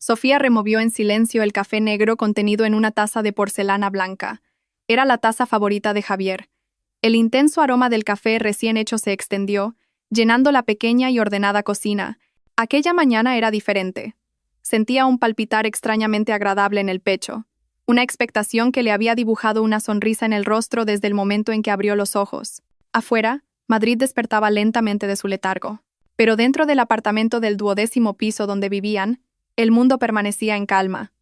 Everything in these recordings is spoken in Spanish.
Sofía removió en silencio el café negro contenido en una taza de porcelana blanca. Era la taza favorita de Javier. El intenso aroma del café recién hecho se extendió, llenando la pequeña y ordenada cocina. Aquella mañana era diferente. Sentía un palpitar extrañamente agradable en el pecho, una expectación que le había dibujado una sonrisa en el rostro desde el momento en que abrió los ojos. Afuera, Madrid despertaba lentamente de su letargo. Pero dentro del apartamento del 12º piso donde vivían, el mundo permanecía en calma.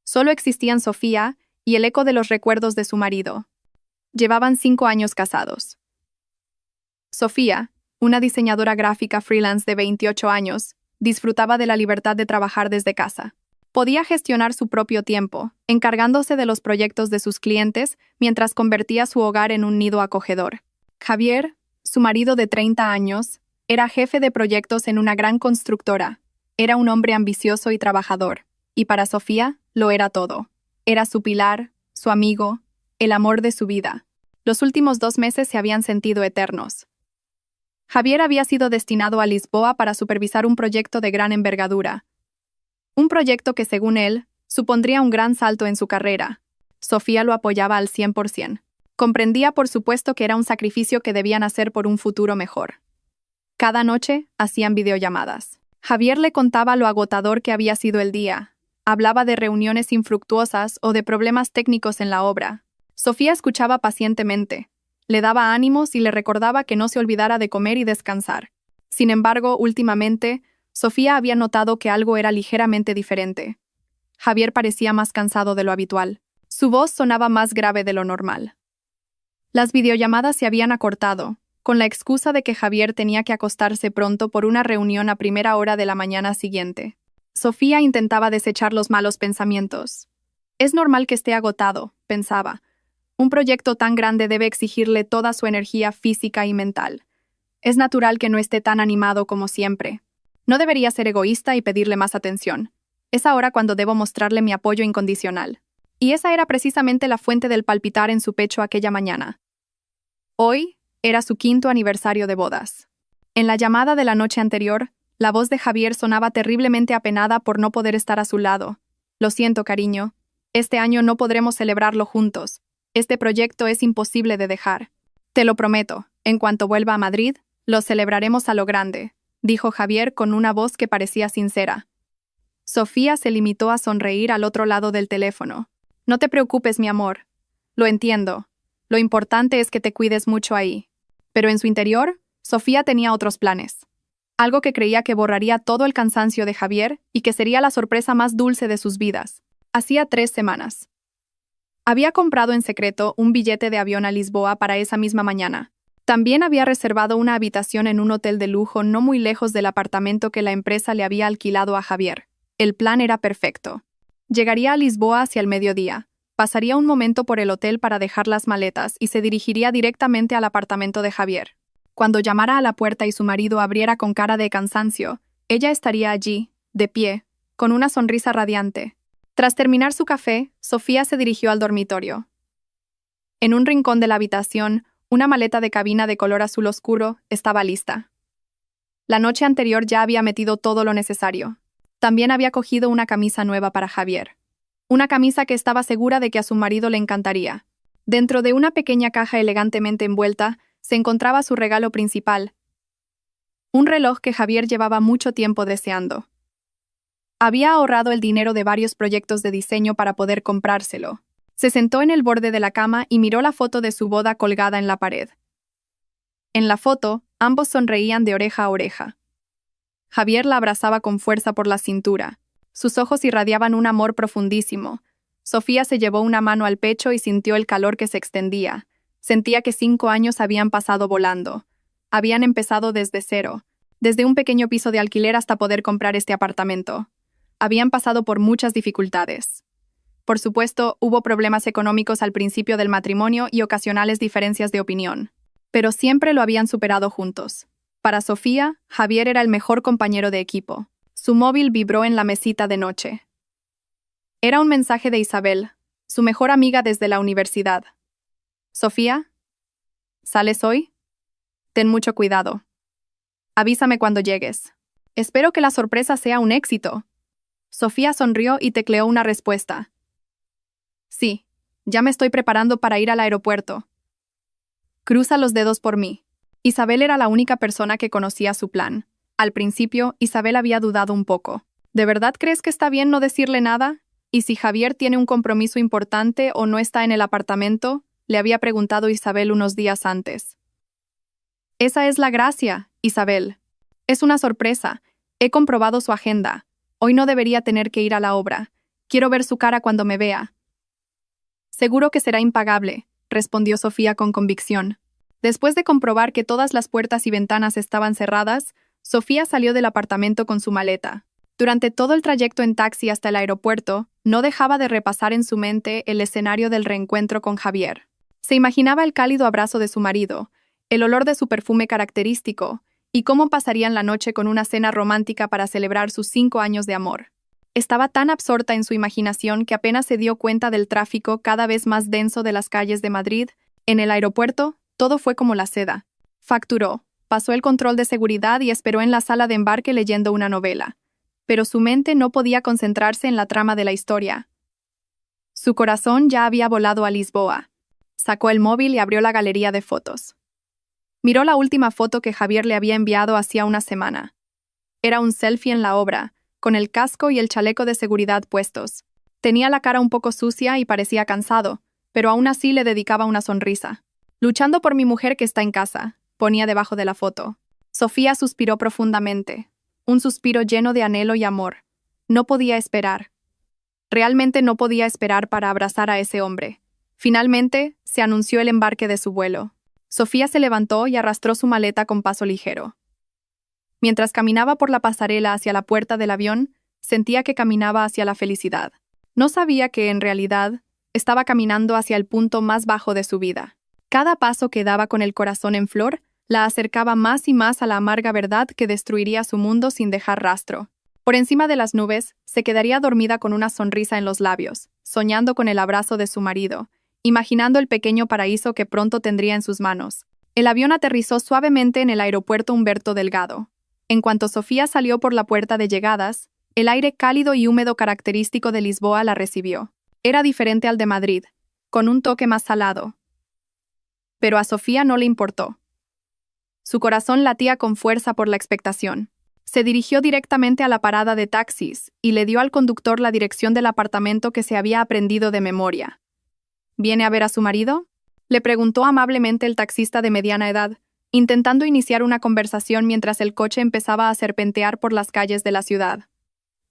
Solo existían Sofía y el eco de los recuerdos de su marido. Llevaban 5 años casados. Sofía, una diseñadora gráfica freelance de 28 años, disfrutaba de la libertad de trabajar desde casa. Podía gestionar su propio tiempo, encargándose de los proyectos de sus clientes mientras convertía su hogar en un nido acogedor. Javier, su marido de 30 años, era jefe de proyectos en una gran constructora. Era un hombre ambicioso y trabajador, y para Sofía lo era todo. Era su pilar, su amigo, el amor de su vida. Los últimos 2 meses se habían sentido eternos. Javier había sido destinado a Lisboa para supervisar un proyecto de gran envergadura. Un proyecto que, según él, supondría un gran salto en su carrera. Sofía lo apoyaba al 100%. Comprendía, por supuesto, que era un sacrificio que debían hacer por un futuro mejor. Cada noche hacían videollamadas. Javier le contaba lo agotador que había sido el día. Hablaba de reuniones infructuosas o de problemas técnicos en la obra. Sofía escuchaba pacientemente. Le daba ánimos y le recordaba que no se olvidara de comer y descansar. Sin embargo, últimamente, Sofía había notado que algo era ligeramente diferente. Javier parecía más cansado de lo habitual. Su voz sonaba más grave de lo normal. Las videollamadas se habían acortado, con la excusa de que Javier tenía que acostarse pronto por una reunión a primera hora de la mañana siguiente. Sofía intentaba desechar los malos pensamientos. Es normal que esté agotado, pensaba. Un proyecto tan grande debe exigirle toda su energía física y mental. Es natural que no esté tan animado como siempre. No debería ser egoísta y pedirle más atención. Es ahora cuando debo mostrarle mi apoyo incondicional. Y esa era precisamente la fuente del palpitar en su pecho aquella mañana. Hoy era su 5º aniversario de bodas. En la llamada de la noche anterior, la voz de Javier sonaba terriblemente apenada por no poder estar a su lado. Lo siento, cariño. Este año no podremos celebrarlo juntos. Este proyecto es imposible de dejar. Te lo prometo, en cuanto vuelva a Madrid, lo celebraremos a lo grande, dijo Javier con una voz que parecía sincera. Sofía se limitó a sonreír al otro lado del teléfono. No te preocupes, mi amor. Lo entiendo. Lo importante es que te cuides mucho ahí. Pero en su interior, Sofía tenía otros planes. Algo que creía que borraría todo el cansancio de Javier y que sería la sorpresa más dulce de sus vidas. Hacía 3 semanas. Había comprado en secreto un billete de avión a Lisboa para esa misma mañana. También había reservado una habitación en un hotel de lujo no muy lejos del apartamento que la empresa le había alquilado a Javier. El plan era perfecto. Llegaría a Lisboa hacia el mediodía, pasaría un momento por el hotel para dejar las maletas y se dirigiría directamente al apartamento de Javier. Cuando llamara a la puerta y su marido abriera con cara de cansancio, ella estaría allí, de pie, con una sonrisa radiante. Tras terminar su café, Sofía se dirigió al dormitorio. En un rincón de la habitación, una maleta de cabina de color azul oscuro estaba lista. La noche anterior ya había metido todo lo necesario. También había cogido una camisa nueva para Javier. Una camisa que estaba segura de que a su marido le encantaría. Dentro de una pequeña caja elegantemente envuelta, se encontraba su regalo principal. Un reloj que Javier llevaba mucho tiempo deseando. Había ahorrado el dinero de varios proyectos de diseño para poder comprárselo. Se sentó en el borde de la cama y miró la foto de su boda colgada en la pared. En la foto, ambos sonreían de oreja a oreja. Javier la abrazaba con fuerza por la cintura. Sus ojos irradiaban un amor profundísimo. Sofía se llevó una mano al pecho y sintió el calor que se extendía. Sentía que 5 años habían pasado volando. Habían empezado desde cero, desde un pequeño piso de alquiler hasta poder comprar este apartamento. Habían pasado por muchas dificultades. Por supuesto, hubo problemas económicos al principio del matrimonio y ocasionales diferencias de opinión. Pero siempre lo habían superado juntos. Para Sofía, Javier era el mejor compañero de equipo. Su móvil vibró en la mesita de noche. Era un mensaje de Isabel, su mejor amiga desde la universidad. «Sofía, ¿sales hoy? Ten mucho cuidado. Avísame cuando llegues. Espero que la sorpresa sea un éxito». Sofía sonrió y tecleó una respuesta. Sí, ya me estoy preparando para ir al aeropuerto. Cruza los dedos por mí. Isabel era la única persona que conocía su plan. Al principio, Isabel había dudado un poco. ¿De verdad crees que está bien no decirle nada? ¿Y si Javier tiene un compromiso importante o no está en el apartamento? Le había preguntado Isabel unos días antes. Esa es la gracia, Isabel. Es una sorpresa. He comprobado su agenda. Hoy no debería tener que ir a la obra. Quiero ver su cara cuando me vea. Seguro que será impagable, respondió Sofía con convicción. Después de comprobar que todas las puertas y ventanas estaban cerradas, Sofía salió del apartamento con su maleta. Durante todo el trayecto en taxi hasta el aeropuerto, no dejaba de repasar en su mente el escenario del reencuentro con Javier. Se imaginaba el cálido abrazo de su marido, el olor de su perfume característico, y cómo pasarían la noche con una cena romántica para celebrar sus 5 años de amor. Estaba tan absorta en su imaginación que apenas se dio cuenta del tráfico cada vez más denso de las calles de Madrid. En el aeropuerto, todo fue como la seda. Facturó, pasó el control de seguridad y esperó en la sala de embarque leyendo una novela. Pero su mente no podía concentrarse en la trama de la historia. Su corazón ya había volado a Lisboa. Sacó el móvil y abrió la galería de fotos. Miró la última foto que Javier le había enviado hacía una semana. Era un selfie en la obra, con el casco y el chaleco de seguridad puestos. Tenía la cara un poco sucia y parecía cansado, pero aún así le dedicaba una sonrisa. Luchando por mi mujer que está en casa, ponía debajo de la foto. Sofía suspiró profundamente. Un suspiro lleno de anhelo y amor. No podía esperar. Realmente no podía esperar para abrazar a ese hombre. Finalmente, se anunció el embarque de su vuelo. Sofía se levantó y arrastró su maleta con paso ligero. Mientras caminaba por la pasarela hacia la puerta del avión, sentía que caminaba hacia la felicidad. No sabía que, en realidad, estaba caminando hacia el punto más bajo de su vida. Cada paso que daba con el corazón en flor la acercaba más y más a la amarga verdad que destruiría su mundo sin dejar rastro. Por encima de las nubes, se quedaría dormida con una sonrisa en los labios, soñando con el abrazo de su marido, imaginando el pequeño paraíso que pronto tendría en sus manos. El avión aterrizó suavemente en el aeropuerto Humberto Delgado. En cuanto Sofía salió por la puerta de llegadas, el aire cálido y húmedo característico de Lisboa la recibió. Era diferente al de Madrid, con un toque más salado. Pero a Sofía no le importó. Su corazón latía con fuerza por la expectación. Se dirigió directamente a la parada de taxis y le dio al conductor la dirección del apartamento que se había aprendido de memoria. ¿Viene a ver a su marido?, le preguntó amablemente el taxista de mediana edad, intentando iniciar una conversación mientras el coche empezaba a serpentear por las calles de la ciudad.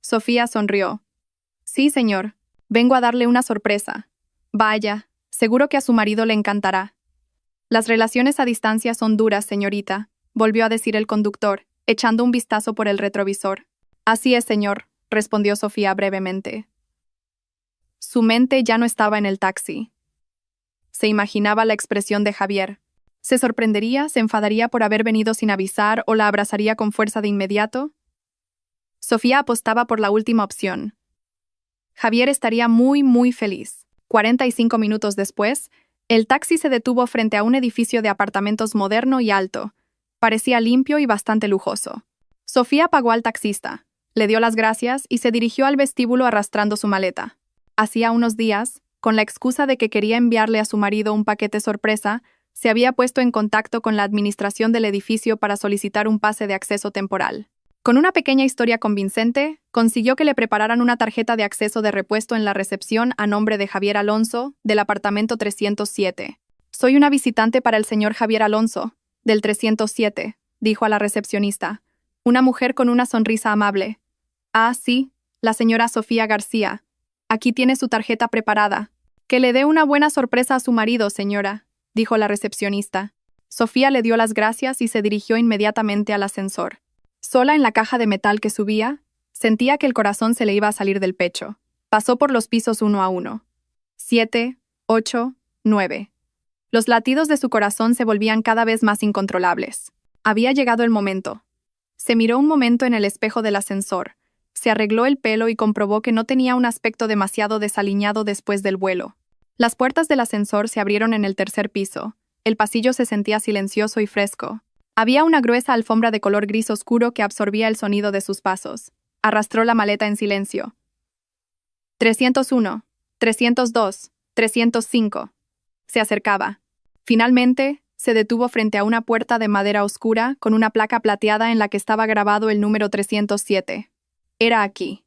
Sofía sonrió. Sí, señor. Vengo a darle una sorpresa. Vaya, seguro que a su marido le encantará. Las relaciones a distancia son duras, señorita, volvió a decir el conductor, echando un vistazo por el retrovisor. Así es, señor, respondió Sofía brevemente. Su mente ya no estaba en el taxi. Se imaginaba la expresión de Javier. ¿Se sorprendería, se enfadaría por haber venido sin avisar o la abrazaría con fuerza de inmediato? Sofía apostaba por la última opción. Javier estaría muy feliz. 45 minutos después, el taxi se detuvo frente a un edificio de apartamentos moderno y alto. Parecía limpio y bastante lujoso. Sofía pagó al taxista, le dio las gracias y se dirigió al vestíbulo arrastrando su maleta. Hacía unos días, con la excusa de que quería enviarle a su marido un paquete sorpresa, se había puesto en contacto con la administración del edificio para solicitar un pase de acceso temporal. Con una pequeña historia convincente, consiguió que le prepararan una tarjeta de acceso de repuesto en la recepción a nombre de Javier Alonso, del apartamento 307. Soy una visitante para el señor Javier Alonso, del 307, dijo a la recepcionista, una mujer con una sonrisa amable. Ah, sí, la señora Sofía García. Aquí tiene su tarjeta preparada. Que le dé una buena sorpresa a su marido, señora, dijo la recepcionista. Sofía le dio las gracias y se dirigió inmediatamente al ascensor. Sola en la caja de metal que subía, sentía que el corazón se le iba a salir del pecho. Pasó por los pisos uno a uno. 7, 8, 9. Los latidos de su corazón se volvían cada vez más incontrolables. Había llegado el momento. Se miró un momento en el espejo del ascensor, se arregló el pelo y comprobó que no tenía un aspecto demasiado desaliñado después del vuelo. Las puertas del ascensor se abrieron en el tercer piso. El pasillo se sentía silencioso y fresco. Había una gruesa alfombra de color gris oscuro que absorbía el sonido de sus pasos. Arrastró la maleta en silencio. 301, 302, 305. Se acercaba. Finalmente, se detuvo frente a una puerta de madera oscura con una placa plateada en la que estaba grabado el número 307. Era aquí.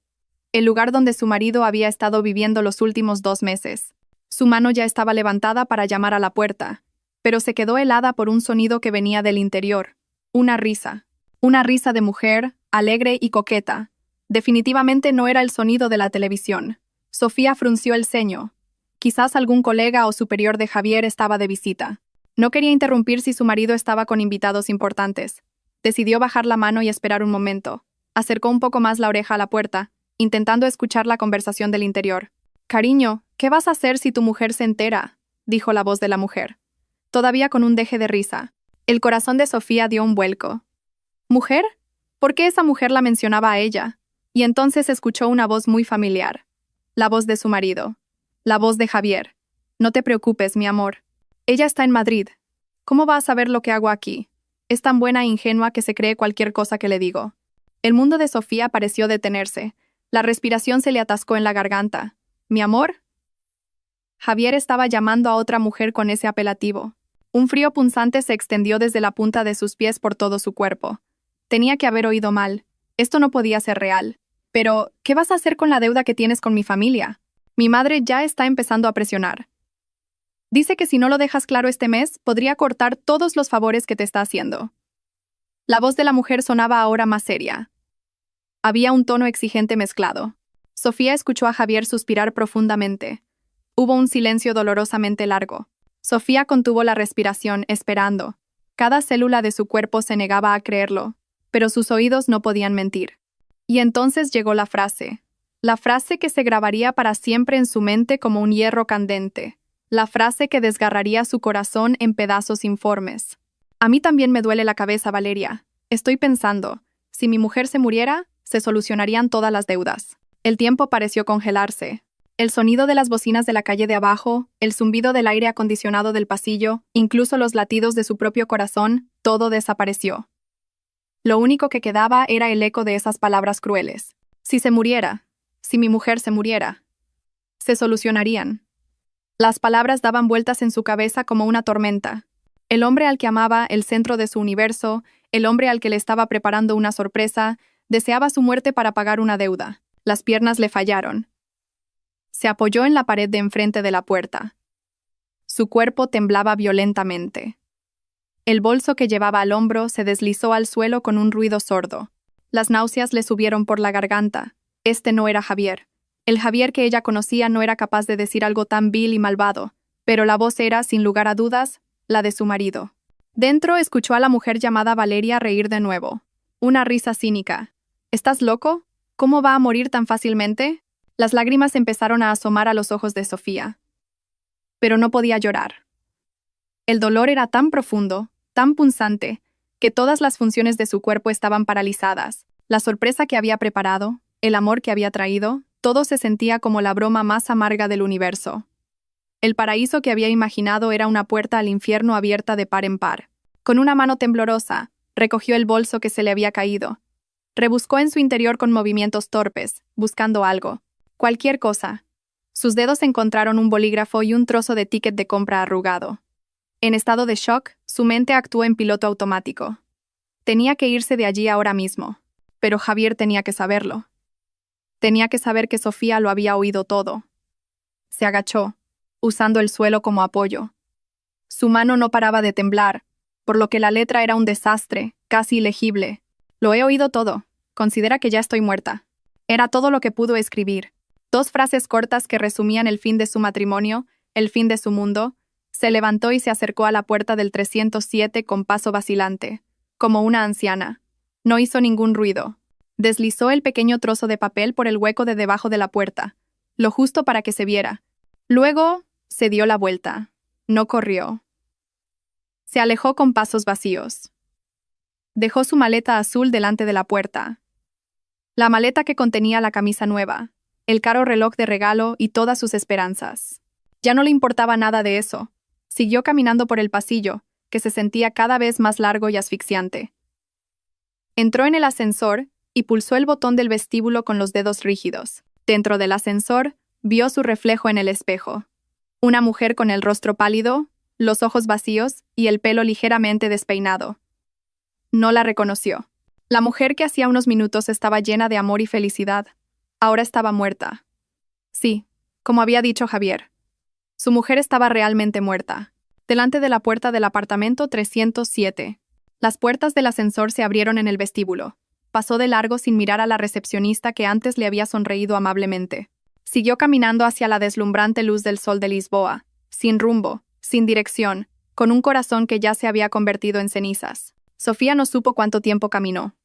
El lugar donde su marido había estado viviendo los últimos 2 meses. Su mano ya estaba levantada para llamar a la puerta, pero se quedó helada por un sonido que venía del interior. Una risa. Una risa de mujer, alegre y coqueta. Definitivamente no era el sonido de la televisión. Sofía frunció el ceño. Quizás algún colega o superior de Javier estaba de visita. No quería interrumpir si su marido estaba con invitados importantes. Decidió bajar la mano y esperar un momento. Acercó un poco más la oreja a la puerta, intentando escuchar la conversación del interior. «Cariño, ¿qué vas a hacer si tu mujer se entera?», dijo la voz de la mujer, todavía con un deje de risa. El corazón de Sofía dio un vuelco. ¿Mujer? ¿Por qué esa mujer la mencionaba a ella? Y entonces escuchó una voz muy familiar. La voz de su marido. La voz de Javier. «No te preocupes, mi amor. Ella está en Madrid. ¿Cómo va a saber lo que hago aquí? Es tan buena e ingenua que se cree cualquier cosa que le digo». El mundo de Sofía pareció detenerse. La respiración se le atascó en la garganta. «¿Mi amor?». Javier estaba llamando a otra mujer con ese apelativo. Un frío punzante se extendió desde la punta de sus pies por todo su cuerpo. Tenía que haber oído mal. Esto no podía ser real. «Pero, ¿qué vas a hacer con la deuda que tienes con mi familia? Mi madre ya está empezando a presionar. Dice que si no lo dejas claro este mes, podría cortar todos los favores que te está haciendo». La voz de la mujer sonaba ahora más seria. Había un tono exigente mezclado. Sofía escuchó a Javier suspirar profundamente. Hubo un silencio dolorosamente largo. Sofía contuvo la respiración, esperando. Cada célula de su cuerpo se negaba a creerlo, pero sus oídos no podían mentir. Y entonces llegó la frase que se grabaría para siempre en su mente como un hierro candente, la frase que desgarraría su corazón en pedazos informes. «A mí también me duele la cabeza, Valeria. Estoy pensando, si mi mujer se muriera, se solucionarían todas las deudas». El tiempo pareció congelarse. El sonido de las bocinas de la calle de abajo, el zumbido del aire acondicionado del pasillo, incluso los latidos de su propio corazón, todo desapareció. Lo único que quedaba era el eco de esas palabras crueles. Si se muriera, si mi mujer se muriera, se solucionarían. Las palabras daban vueltas en su cabeza como una tormenta. El hombre al que amaba, el centro de su universo, el hombre al que le estaba preparando una sorpresa, deseaba su muerte para pagar una deuda. Las piernas le fallaron. Se apoyó en la pared de enfrente de la puerta. Su cuerpo temblaba violentamente. El bolso que llevaba al hombro se deslizó al suelo con un ruido sordo. Las náuseas le subieron por la garganta. Este no era Javier. El Javier que ella conocía no era capaz de decir algo tan vil y malvado, pero la voz era, sin lugar a dudas, la de su marido. Dentro escuchó a la mujer llamada Valeria reír de nuevo. Una risa cínica. «¿Estás loco? ¿Cómo va a morir tan fácilmente?». Las lágrimas empezaron a asomar a los ojos de Sofía. Pero no podía llorar. El dolor era tan profundo, tan punzante, que todas las funciones de su cuerpo estaban paralizadas. La sorpresa que había preparado, el amor que había traído, todo se sentía como la broma más amarga del universo. El paraíso que había imaginado era una puerta al infierno abierta de par en par. Con una mano temblorosa, recogió el bolso que se le había caído. Rebuscó en su interior con movimientos torpes, buscando algo. Cualquier cosa. Sus dedos encontraron un bolígrafo y un trozo de ticket de compra arrugado. En estado de shock, su mente actuó en piloto automático. Tenía que irse de allí ahora mismo. Pero Javier tenía que saberlo. Tenía que saber que Sofía lo había oído todo. Se agachó, usando el suelo como apoyo. Su mano no paraba de temblar, por lo que la letra era un desastre, casi ilegible. «Lo he oído todo. Considera que ya estoy muerta». Era todo lo que pudo escribir. 2 frases cortas que resumían el fin de su matrimonio, el fin de su mundo. Se levantó y se acercó a la puerta del 307 con paso vacilante, como una anciana. No hizo ningún ruido. Deslizó el pequeño trozo de papel por el hueco de debajo de la puerta, lo justo para que se viera. Luego, se dio la vuelta. No corrió. Se alejó con pasos vacíos. Dejó su maleta azul delante de la puerta. La maleta que contenía la camisa nueva, el caro reloj de regalo y todas sus esperanzas. Ya no le importaba nada de eso. Siguió caminando por el pasillo, que se sentía cada vez más largo y asfixiante. Entró en el ascensor y pulsó el botón del vestíbulo con los dedos rígidos. Dentro del ascensor, vio su reflejo en el espejo. Una mujer con el rostro pálido, los ojos vacíos y el pelo ligeramente despeinado. No la reconoció. La mujer que hacía unos minutos estaba llena de amor y felicidad. Ahora estaba muerta. Sí, como había dicho Javier. Su mujer estaba realmente muerta. Delante de la puerta del apartamento 307. Las puertas del ascensor se abrieron en el vestíbulo. Pasó de largo sin mirar a la recepcionista que antes le había sonreído amablemente. Siguió caminando hacia la deslumbrante luz del sol de Lisboa, sin rumbo, sin dirección, con un corazón que ya se había convertido en cenizas. Sofía no supo cuánto tiempo caminó.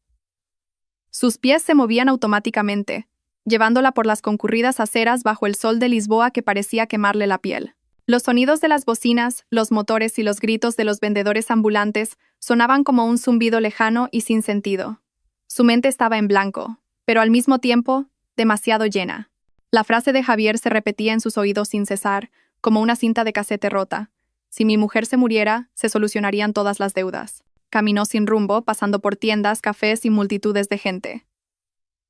Sus pies se movían automáticamente, llevándola por las concurridas aceras bajo el sol de Lisboa que parecía quemarle la piel. Los sonidos de las bocinas, los motores y los gritos de los vendedores ambulantes sonaban como un zumbido lejano y sin sentido. Su mente estaba en blanco, pero al mismo tiempo, demasiado llena. La frase de Javier se repetía en sus oídos sin cesar, como una cinta de casete rota. Si mi mujer se muriera, se solucionarían todas las deudas. Caminó sin rumbo, pasando por tiendas, cafés y multitudes de gente.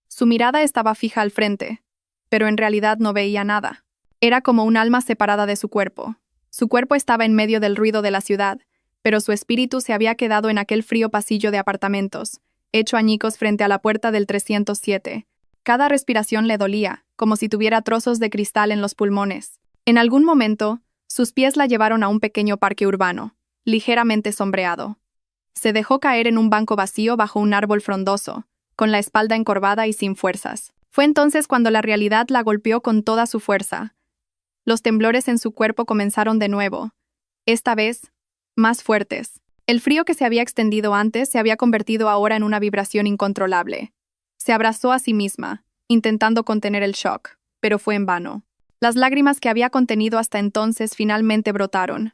Su mirada estaba fija al frente, pero en realidad no veía nada. Era como un alma separada de su cuerpo. Su cuerpo estaba en medio del ruido de la ciudad, pero su espíritu se había quedado en aquel frío pasillo de apartamentos, hecho añicos frente a la puerta del 307. Cada respiración le dolía, como si tuviera trozos de cristal en los pulmones. En algún momento, sus pies la llevaron a un pequeño parque urbano, ligeramente sombreado. Se dejó caer en un banco vacío bajo un árbol frondoso, con la espalda encorvada y sin fuerzas. Fue entonces cuando la realidad la golpeó con toda su fuerza. Los temblores en su cuerpo comenzaron de nuevo, esta vez, más fuertes. El frío que se había extendido antes se había convertido ahora en una vibración incontrolable. Se abrazó a sí misma, intentando contener el shock, pero fue en vano. Las lágrimas que había contenido hasta entonces finalmente brotaron.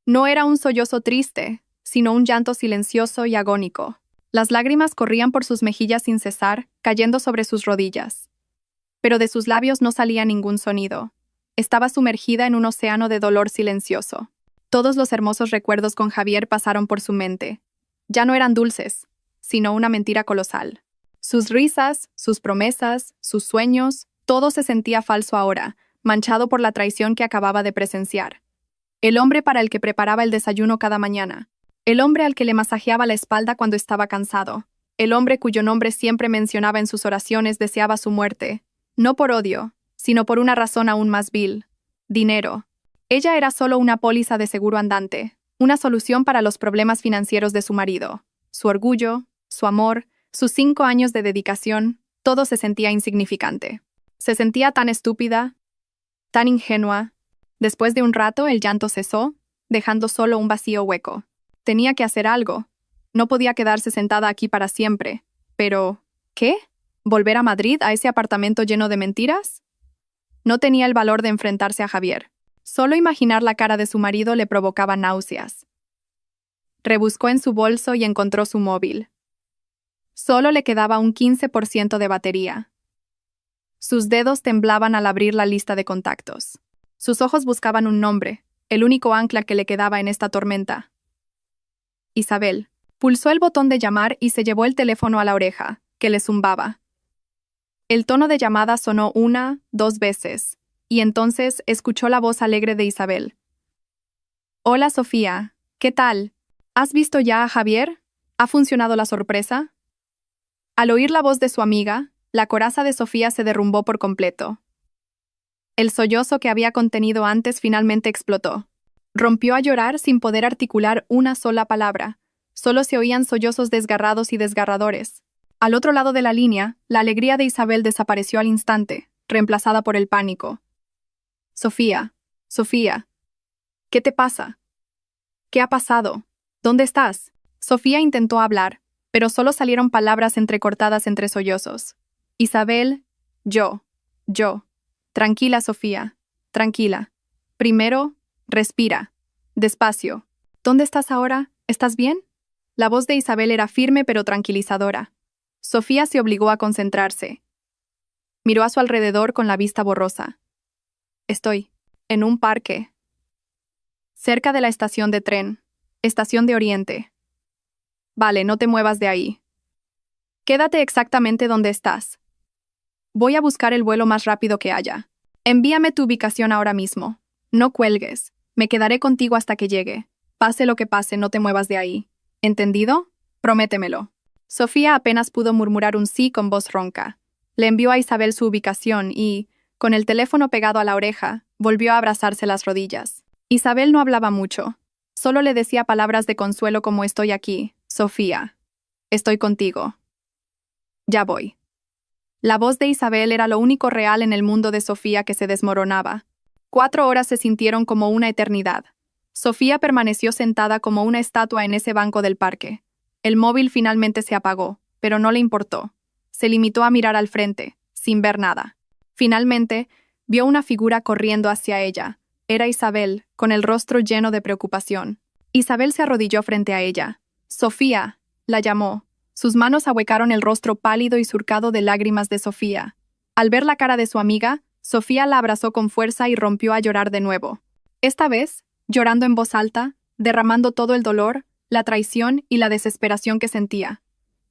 No era un sollozo triste, sino un llanto silencioso y agónico. Las lágrimas corrían por sus mejillas sin cesar, cayendo sobre sus rodillas. Pero de sus labios no salía ningún sonido. Estaba sumergida en un océano de dolor silencioso. Todos los hermosos recuerdos con Javier pasaron por su mente. Ya no eran dulces, sino una mentira colosal. Sus risas, sus promesas, sus sueños, todo se sentía falso ahora, manchado por la traición que acababa de presenciar. El hombre para el que preparaba el desayuno cada mañana. El hombre al que le masajeaba la espalda cuando estaba cansado. El hombre cuyo nombre siempre mencionaba en sus oraciones deseaba su muerte. No por odio, sino por una razón aún más vil. Dinero. Ella era solo una póliza de seguro andante, una solución para los problemas financieros de su marido. Su orgullo, su amor, sus 5 años de dedicación, todo se sentía insignificante. Se sentía tan estúpida, tan ingenua. Después de un rato, el llanto cesó, dejando solo un vacío hueco. Tenía que hacer algo. No podía quedarse sentada aquí para siempre. Pero, ¿qué? ¿Volver a Madrid, a ese apartamento lleno de mentiras? No tenía el valor de enfrentarse a Javier. Solo imaginar la cara de su marido le provocaba náuseas. Rebuscó en su bolso y encontró su móvil. Solo le quedaba un 15% de batería. Sus dedos temblaban al abrir la lista de contactos. Sus ojos buscaban un nombre, el único ancla que le quedaba en esta tormenta. Isabel. Pulsó el botón de llamar y se llevó el teléfono a la oreja, que le zumbaba. El tono de llamada sonó 1, 2 veces, y entonces escuchó la voz alegre de Isabel. «Hola, Sofía. ¿Qué tal? ¿Has visto ya a Javier? ¿Ha funcionado la sorpresa?» Al oír la voz de su amiga, la coraza de Sofía se derrumbó por completo. El sollozo que había contenido antes finalmente explotó. Rompió a llorar sin poder articular una sola palabra. Solo se oían sollozos desgarrados y desgarradores. Al otro lado de la línea, la alegría de Isabel desapareció al instante, reemplazada por el pánico. «Sofía, Sofía, ¿qué te pasa? ¿Qué ha pasado? ¿Dónde estás?» Sofía intentó hablar, pero solo salieron palabras entrecortadas entre sollozos. «Isabel, yo. Tranquila, Sofía, tranquila. Primero, respira. Despacio. ¿Dónde estás ahora? ¿Estás bien?» La voz de Isabel era firme pero tranquilizadora. Sofía se obligó a concentrarse. Miró a su alrededor con la vista borrosa. «Estoy en un parque. Cerca de la estación de tren. Estación de Oriente. Vale, no te muevas de ahí. Quédate exactamente donde estás. Voy a buscar el vuelo más rápido que haya. Envíame tu ubicación ahora mismo. No cuelgues. Me quedaré contigo hasta que llegue. Pase lo que pase, no te muevas de ahí. ¿Entendido? Prométemelo. Sofía apenas pudo murmurar un sí con voz ronca. Le envió a Isabel su ubicación y, con el teléfono pegado a la oreja, volvió a abrazarse las rodillas. Isabel no hablaba mucho. Solo le decía palabras de consuelo como estoy aquí, Sofía. Estoy contigo. Ya voy. La voz de Isabel era lo único real en el mundo de Sofía que se desmoronaba. 4 horas se sintieron como una eternidad. Sofía permaneció sentada como una estatua en ese banco del parque. El móvil finalmente se apagó, pero no le importó. Se limitó a mirar al frente, sin ver nada. Finalmente, vio una figura corriendo hacia ella. Era Isabel, con el rostro lleno de preocupación. Isabel se arrodilló frente a ella. Sofía, la llamó. Sus manos ahuecaron el rostro pálido y surcado de lágrimas de Sofía. Al ver la cara de su amiga, Sofía la abrazó con fuerza y rompió a llorar de nuevo. Esta vez, llorando en voz alta, derramando todo el dolor, la traición y la desesperación que sentía.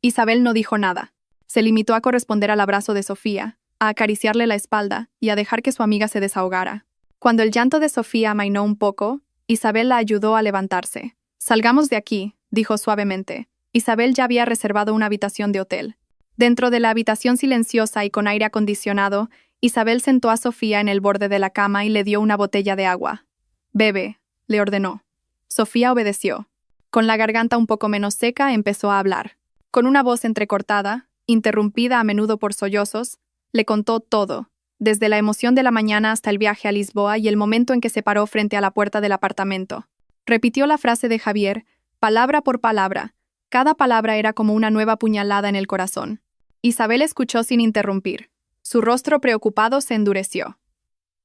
Isabel no dijo nada. Se limitó a corresponder al abrazo de Sofía, a acariciarle la espalda y a dejar que su amiga se desahogara. Cuando el llanto de Sofía amainó un poco, Isabel la ayudó a levantarse. «Salgamos de aquí», dijo suavemente. Isabel ya había reservado una habitación de hotel. Dentro de la habitación silenciosa y con aire acondicionado, Isabel sentó a Sofía en el borde de la cama y le dio una botella de agua. «Bebe», le ordenó. Sofía obedeció. Con la garganta un poco menos seca, empezó a hablar. Con una voz entrecortada, interrumpida a menudo por sollozos, le contó todo, desde la emoción de la mañana hasta el viaje a Lisboa y el momento en que se paró frente a la puerta del apartamento. Repitió la frase de Javier, palabra por palabra. Cada palabra era como una nueva puñalada en el corazón. Isabel escuchó sin interrumpir. Su rostro preocupado se endureció.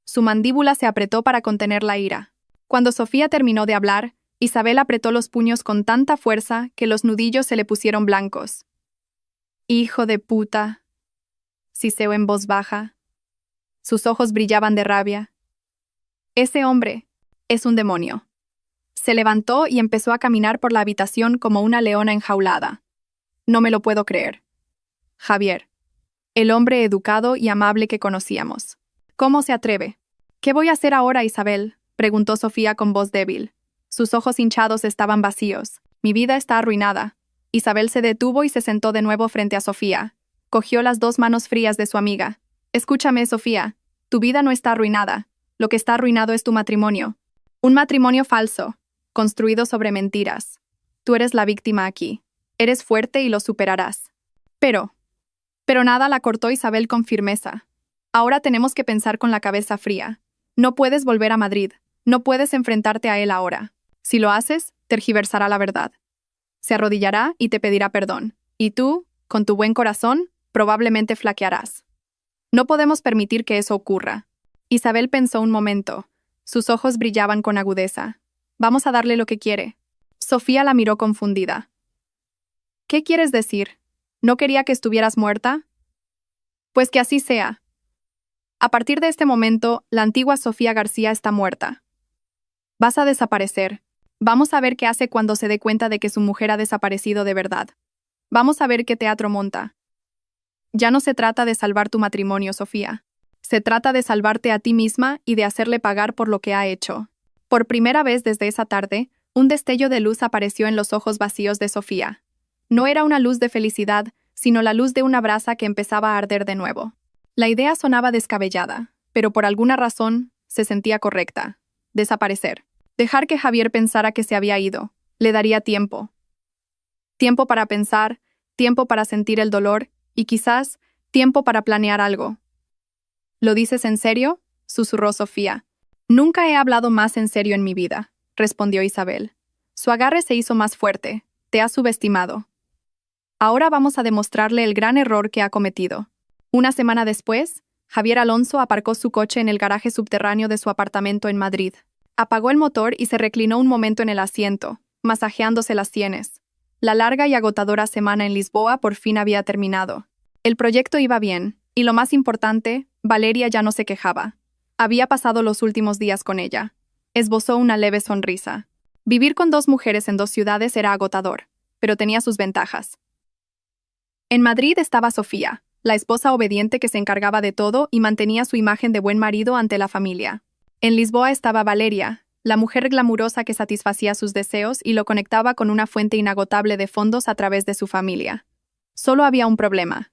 Su mandíbula se apretó para contener la ira. Cuando Sofía terminó de hablar, Isabel apretó los puños con tanta fuerza que los nudillos se le pusieron blancos. «Hijo de puta», siseó en voz baja. Sus ojos brillaban de rabia. «Ese hombre es un demonio». Se levantó y empezó a caminar por la habitación como una leona enjaulada. «No me lo puedo creer. Javier, el hombre educado y amable que conocíamos. ¿Cómo se atreve?» «¿Qué voy a hacer ahora, Isabel?», preguntó Sofía con voz débil. Sus ojos hinchados estaban vacíos. «Mi vida está arruinada». Isabel se detuvo y se sentó de nuevo frente a Sofía. Cogió las 2 manos frías de su amiga. «Escúchame, Sofía. Tu vida no está arruinada. Lo que está arruinado es tu matrimonio. Un matrimonio falso, construido sobre mentiras. Tú eres la víctima aquí. Eres fuerte y lo superarás». Pero nada, la cortó Isabel con firmeza. «Ahora tenemos que pensar con la cabeza fría. No puedes volver a Madrid. No puedes enfrentarte a él ahora. Si lo haces, tergiversará la verdad. Se arrodillará y te pedirá perdón. Y tú, con tu buen corazón, probablemente flaquearás. No podemos permitir que eso ocurra». Isabel pensó un momento. Sus ojos brillaban con agudeza. «Vamos a darle lo que quiere». Sofía la miró confundida. «¿Qué quieres decir? ¿No quería que estuvieras muerta?» «Pues que así sea. A partir de este momento, la antigua Sofía García está muerta. Vas a desaparecer. Vamos a ver qué hace cuando se dé cuenta de que su mujer ha desaparecido de verdad. Vamos a ver qué teatro monta. Ya no se trata de salvar tu matrimonio, Sofía. Se trata de salvarte a ti misma y de hacerle pagar por lo que ha hecho». Por primera vez desde esa tarde, un destello de luz apareció en los ojos vacíos de Sofía. No era una luz de felicidad, sino la luz de una brasa que empezaba a arder de nuevo. La idea sonaba descabellada, pero por alguna razón se sentía correcta. Desaparecer. Dejar que Javier pensara que se había ido. Le daría tiempo. Tiempo para pensar, tiempo para sentir el dolor y quizás tiempo para planear algo. «¿Lo dices en serio?», susurró Sofía. «Nunca he hablado más en serio en mi vida», respondió Isabel. Su agarre se hizo más fuerte. «Te has subestimado. Ahora vamos a demostrarle el gran error que ha cometido». Una semana después, Javier Alonso aparcó su coche en el garaje subterráneo de su apartamento en Madrid. Apagó el motor y se reclinó un momento en el asiento, masajeándose las sienes. La larga y agotadora semana en Lisboa por fin había terminado. El proyecto iba bien, y lo más importante, Valeria ya no se quejaba. Había pasado los últimos días con ella. Esbozó una leve sonrisa. Vivir con 2 mujeres en 2 ciudades era agotador, pero tenía sus ventajas. En Madrid estaba Sofía, la esposa obediente que se encargaba de todo y mantenía su imagen de buen marido ante la familia. En Lisboa estaba Valeria, la mujer glamurosa que satisfacía sus deseos y lo conectaba con una fuente inagotable de fondos a través de su familia. Solo había un problema: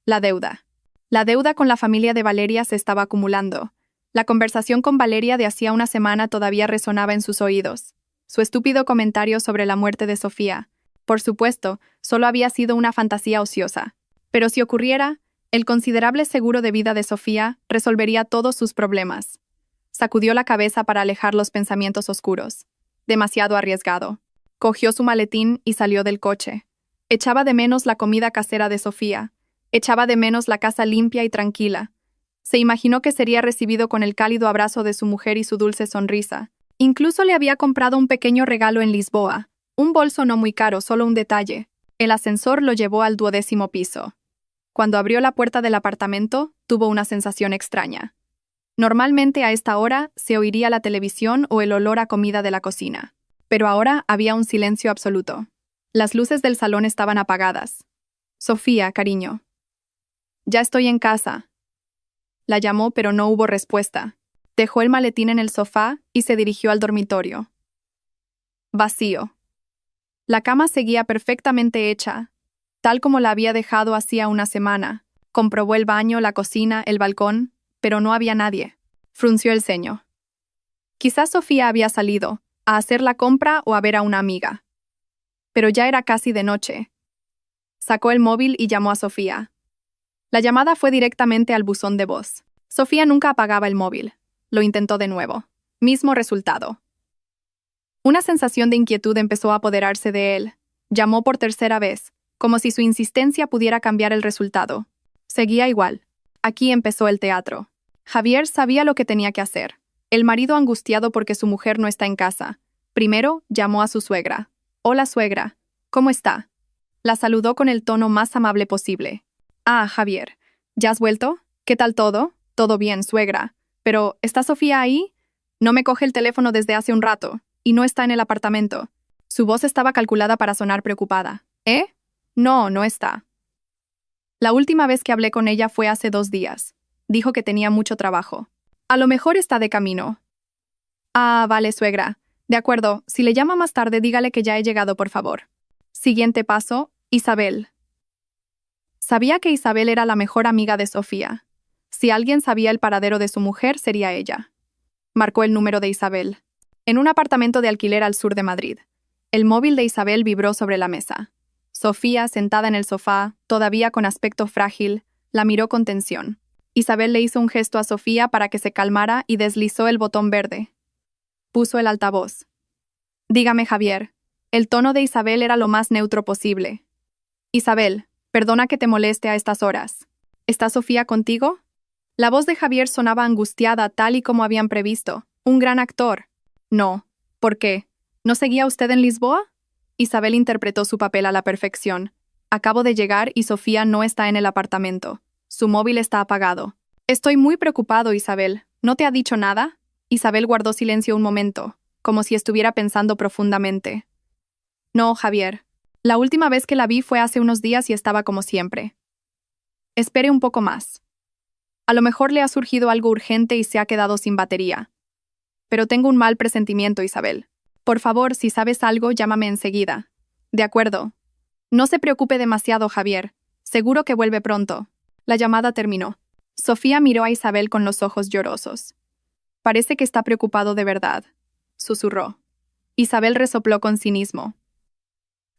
la deuda. La deuda con la familia de Valeria se estaba acumulando. La conversación con Valeria de hacía una semana todavía resonaba en sus oídos. Su estúpido comentario sobre la muerte de Sofía, por supuesto, solo había sido una fantasía ociosa. Pero si ocurriera, el considerable seguro de vida de Sofía resolvería todos sus problemas. Sacudió la cabeza para alejar los pensamientos oscuros. Demasiado arriesgado. Cogió su maletín y salió del coche. Echaba de menos la comida casera de Sofía. Echaba de menos la casa limpia y tranquila. Se imaginó que sería recibido con el cálido abrazo de su mujer y su dulce sonrisa. Incluso le había comprado un pequeño regalo en Lisboa. Un bolso no muy caro, solo un detalle. El ascensor lo llevó al 12º piso. Cuando abrió la puerta del apartamento, tuvo una sensación extraña. Normalmente a esta hora se oiría la televisión o el olor a comida de la cocina. Pero ahora había un silencio absoluto. Las luces del salón estaban apagadas. «Sofía, cariño». «Ya estoy en casa». La llamó, pero no hubo respuesta. Dejó el maletín en el sofá y se dirigió al dormitorio. Vacío. La cama seguía perfectamente hecha, tal como la había dejado hacía una semana. Comprobó el baño, la cocina, el balcón, pero no había nadie. Frunció el ceño. Quizás Sofía había salido, a hacer la compra o a ver a una amiga. Pero ya era casi de noche. Sacó el móvil y llamó a Sofía. La llamada fue directamente al buzón de voz. Sofía nunca apagaba el móvil. Lo intentó de nuevo. Mismo resultado. Una sensación de inquietud empezó a apoderarse de él. Llamó por tercera vez, como si su insistencia pudiera cambiar el resultado. Seguía igual. Aquí empezó el teatro. Javier sabía lo que tenía que hacer. El marido angustiado porque su mujer no está en casa. Primero, llamó a su suegra. «Hola, suegra. ¿Cómo está?» La saludó con el tono más amable posible. «Ah, Javier. ¿Ya has vuelto? ¿Qué tal todo?» «Todo bien, suegra. Pero, ¿está Sofía ahí?» «No me coge el teléfono desde hace un rato. Y no está en el apartamento». Su voz estaba calculada para sonar preocupada. «¿Eh? No, no está. La última vez que hablé con ella fue hace 2 días. Dijo que tenía mucho trabajo. A lo mejor está de camino». «Ah, vale, suegra. De acuerdo, si le llama más tarde dígale que ya he llegado, por favor». Siguiente paso, Isabel. Sabía que Isabel era la mejor amiga de Sofía. Si alguien sabía el paradero de su mujer, sería ella. Marcó el número de Isabel. En un apartamento de alquiler al sur de Madrid. El móvil de Isabel vibró sobre la mesa. Sofía, sentada en el sofá, todavía con aspecto frágil, la miró con tensión. Isabel le hizo un gesto a Sofía para que se calmara y deslizó el botón verde. Puso el altavoz. «Dígame, Javier». El tono de Isabel era lo más neutro posible. «Isabel, perdona que te moleste a estas horas. ¿Está Sofía contigo?» La voz de Javier sonaba angustiada, tal y como habían previsto. Un gran actor. «No. ¿Por qué? ¿No seguía usted en Lisboa?» Isabel interpretó su papel a la perfección. «Acabo de llegar y Sofía no está en el apartamento. Su móvil está apagado». «Estoy muy preocupado, Isabel. ¿No te ha dicho nada?» Isabel guardó silencio un momento, como si estuviera pensando profundamente. «No, Javier. La última vez que la vi fue hace unos días y estaba como siempre. Espere un poco más. A lo mejor le ha surgido algo urgente y se ha quedado sin batería. Pero tengo un mal presentimiento, Isabel. Por favor, si sabes algo, llámame enseguida». «De acuerdo. No se preocupe demasiado, Javier. Seguro que vuelve pronto». La llamada terminó. Sofía miró a Isabel con los ojos llorosos. «Parece que está preocupado de verdad», susurró. Isabel resopló con cinismo.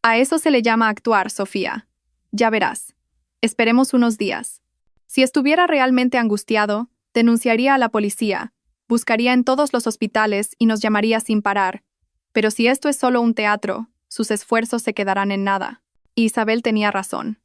«A eso se le llama actuar, Sofía. Ya verás. Esperemos unos días. Si estuviera realmente angustiado, denunciaría a la policía, buscaría en todos los hospitales y nos llamaría sin parar. Pero si esto es solo un teatro, sus esfuerzos se quedarán en nada». Y Isabel tenía razón.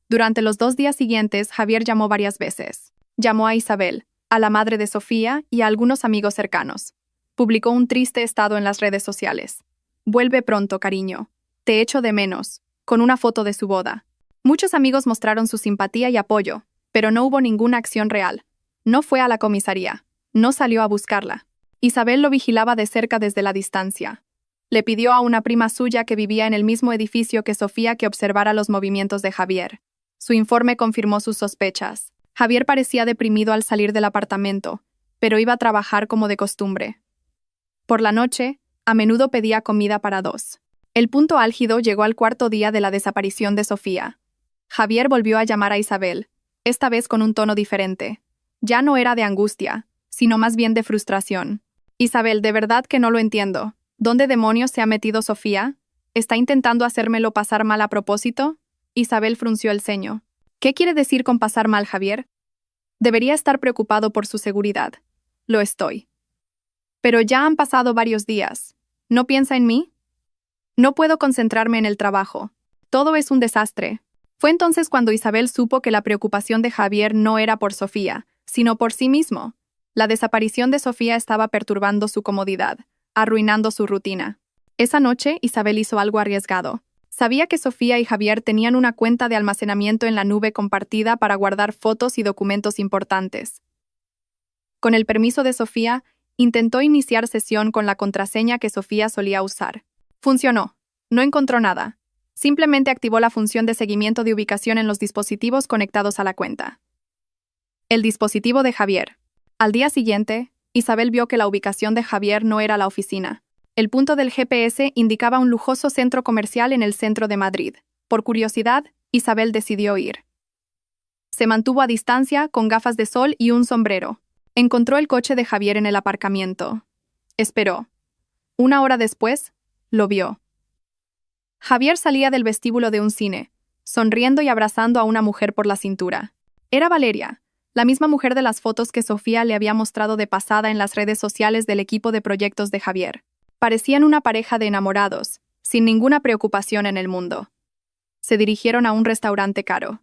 Durante los 2 días siguientes, Javier llamó varias veces. Llamó a Isabel, a la madre de Sofía y a algunos amigos cercanos. Publicó un triste estado en las redes sociales. «Vuelve pronto, cariño. Te echo de menos», con una foto de su boda. Muchos amigos mostraron su simpatía y apoyo, pero no hubo ninguna acción real. No fue a la comisaría. No salió a buscarla. Isabel lo vigilaba de cerca desde la distancia. Le pidió a una prima suya que vivía en el mismo edificio que Sofía que observara los movimientos de Javier. Su informe confirmó sus sospechas. Javier parecía deprimido al salir del apartamento, pero iba a trabajar como de costumbre. Por la noche, a menudo pedía comida para dos. El punto álgido llegó al cuarto día de la desaparición de Sofía. Javier volvió a llamar a Isabel, esta vez con un tono diferente. Ya no era de angustia, sino más bien de frustración. Isabel, de verdad que no lo entiendo. ¿Dónde demonios se ha metido Sofía? ¿Está intentando hacérmelo pasar mal a propósito? Isabel frunció el ceño. ¿Qué quiere decir con pasar mal, Javier? Debería estar preocupado por su seguridad. Lo estoy. Pero ya han pasado varios días. ¿No piensa en mí? No puedo concentrarme en el trabajo. Todo es un desastre. Fue entonces cuando Isabel supo que la preocupación de Javier no era por Sofía, sino por sí mismo. La desaparición de Sofía estaba perturbando su comodidad, arruinando su rutina. Esa noche, Isabel hizo algo arriesgado. Sabía que Sofía y Javier tenían una cuenta de almacenamiento en la nube compartida para guardar fotos y documentos importantes. Con el permiso de Sofía, intentó iniciar sesión con la contraseña que Sofía solía usar. Funcionó. No encontró nada. Simplemente activó la función de seguimiento de ubicación en los dispositivos conectados a la cuenta. El dispositivo de Javier. Al día siguiente, Isabel vio que la ubicación de Javier no era la oficina. El punto del GPS indicaba un lujoso centro comercial en el centro de Madrid. Por curiosidad, Isabel decidió ir. Se mantuvo a distancia, con gafas de sol y un sombrero. Encontró el coche de Javier en el aparcamiento. Esperó. 1 hora después, lo vio. Javier salía del vestíbulo de un cine, sonriendo y abrazando a una mujer por la cintura. Era Valeria, la misma mujer de las fotos que Sofía le había mostrado de pasada en las redes sociales del equipo de proyectos de Javier. Parecían una pareja de enamorados, sin ninguna preocupación en el mundo. Se dirigieron a un restaurante caro.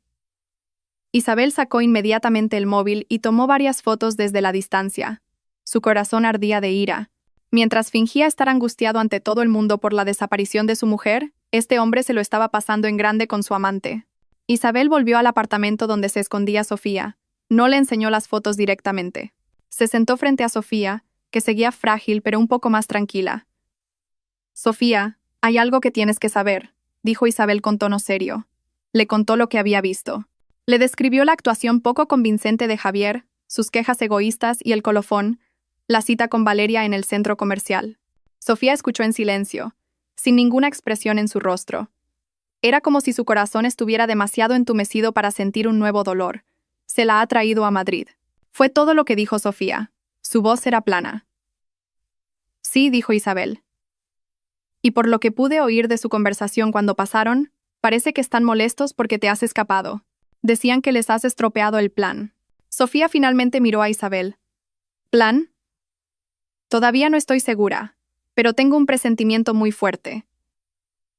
Isabel sacó inmediatamente el móvil y tomó varias fotos desde la distancia. Su corazón ardía de ira. Mientras fingía estar angustiado ante todo el mundo por la desaparición de su mujer, este hombre se lo estaba pasando en grande con su amante. Isabel volvió al apartamento donde se escondía Sofía. No le enseñó las fotos directamente. Se sentó frente a Sofía, que seguía frágil pero un poco más tranquila. Sofía, hay algo que tienes que saber, dijo Isabel con tono serio. Le contó lo que había visto. Le describió la actuación poco convincente de Javier, sus quejas egoístas y el colofón, la cita con Valeria en el centro comercial. Sofía escuchó en silencio, sin ninguna expresión en su rostro. Era como si su corazón estuviera demasiado entumecido para sentir un nuevo dolor. Se la ha traído a Madrid. Fue todo lo que dijo Sofía. Su voz era plana. Sí, dijo Isabel. Y por lo que pude oír de su conversación cuando pasaron, parece que están molestos porque te has escapado. Decían que les has estropeado el plan. Sofía finalmente miró a Isabel. ¿Plan? Todavía no estoy segura, pero tengo un presentimiento muy fuerte.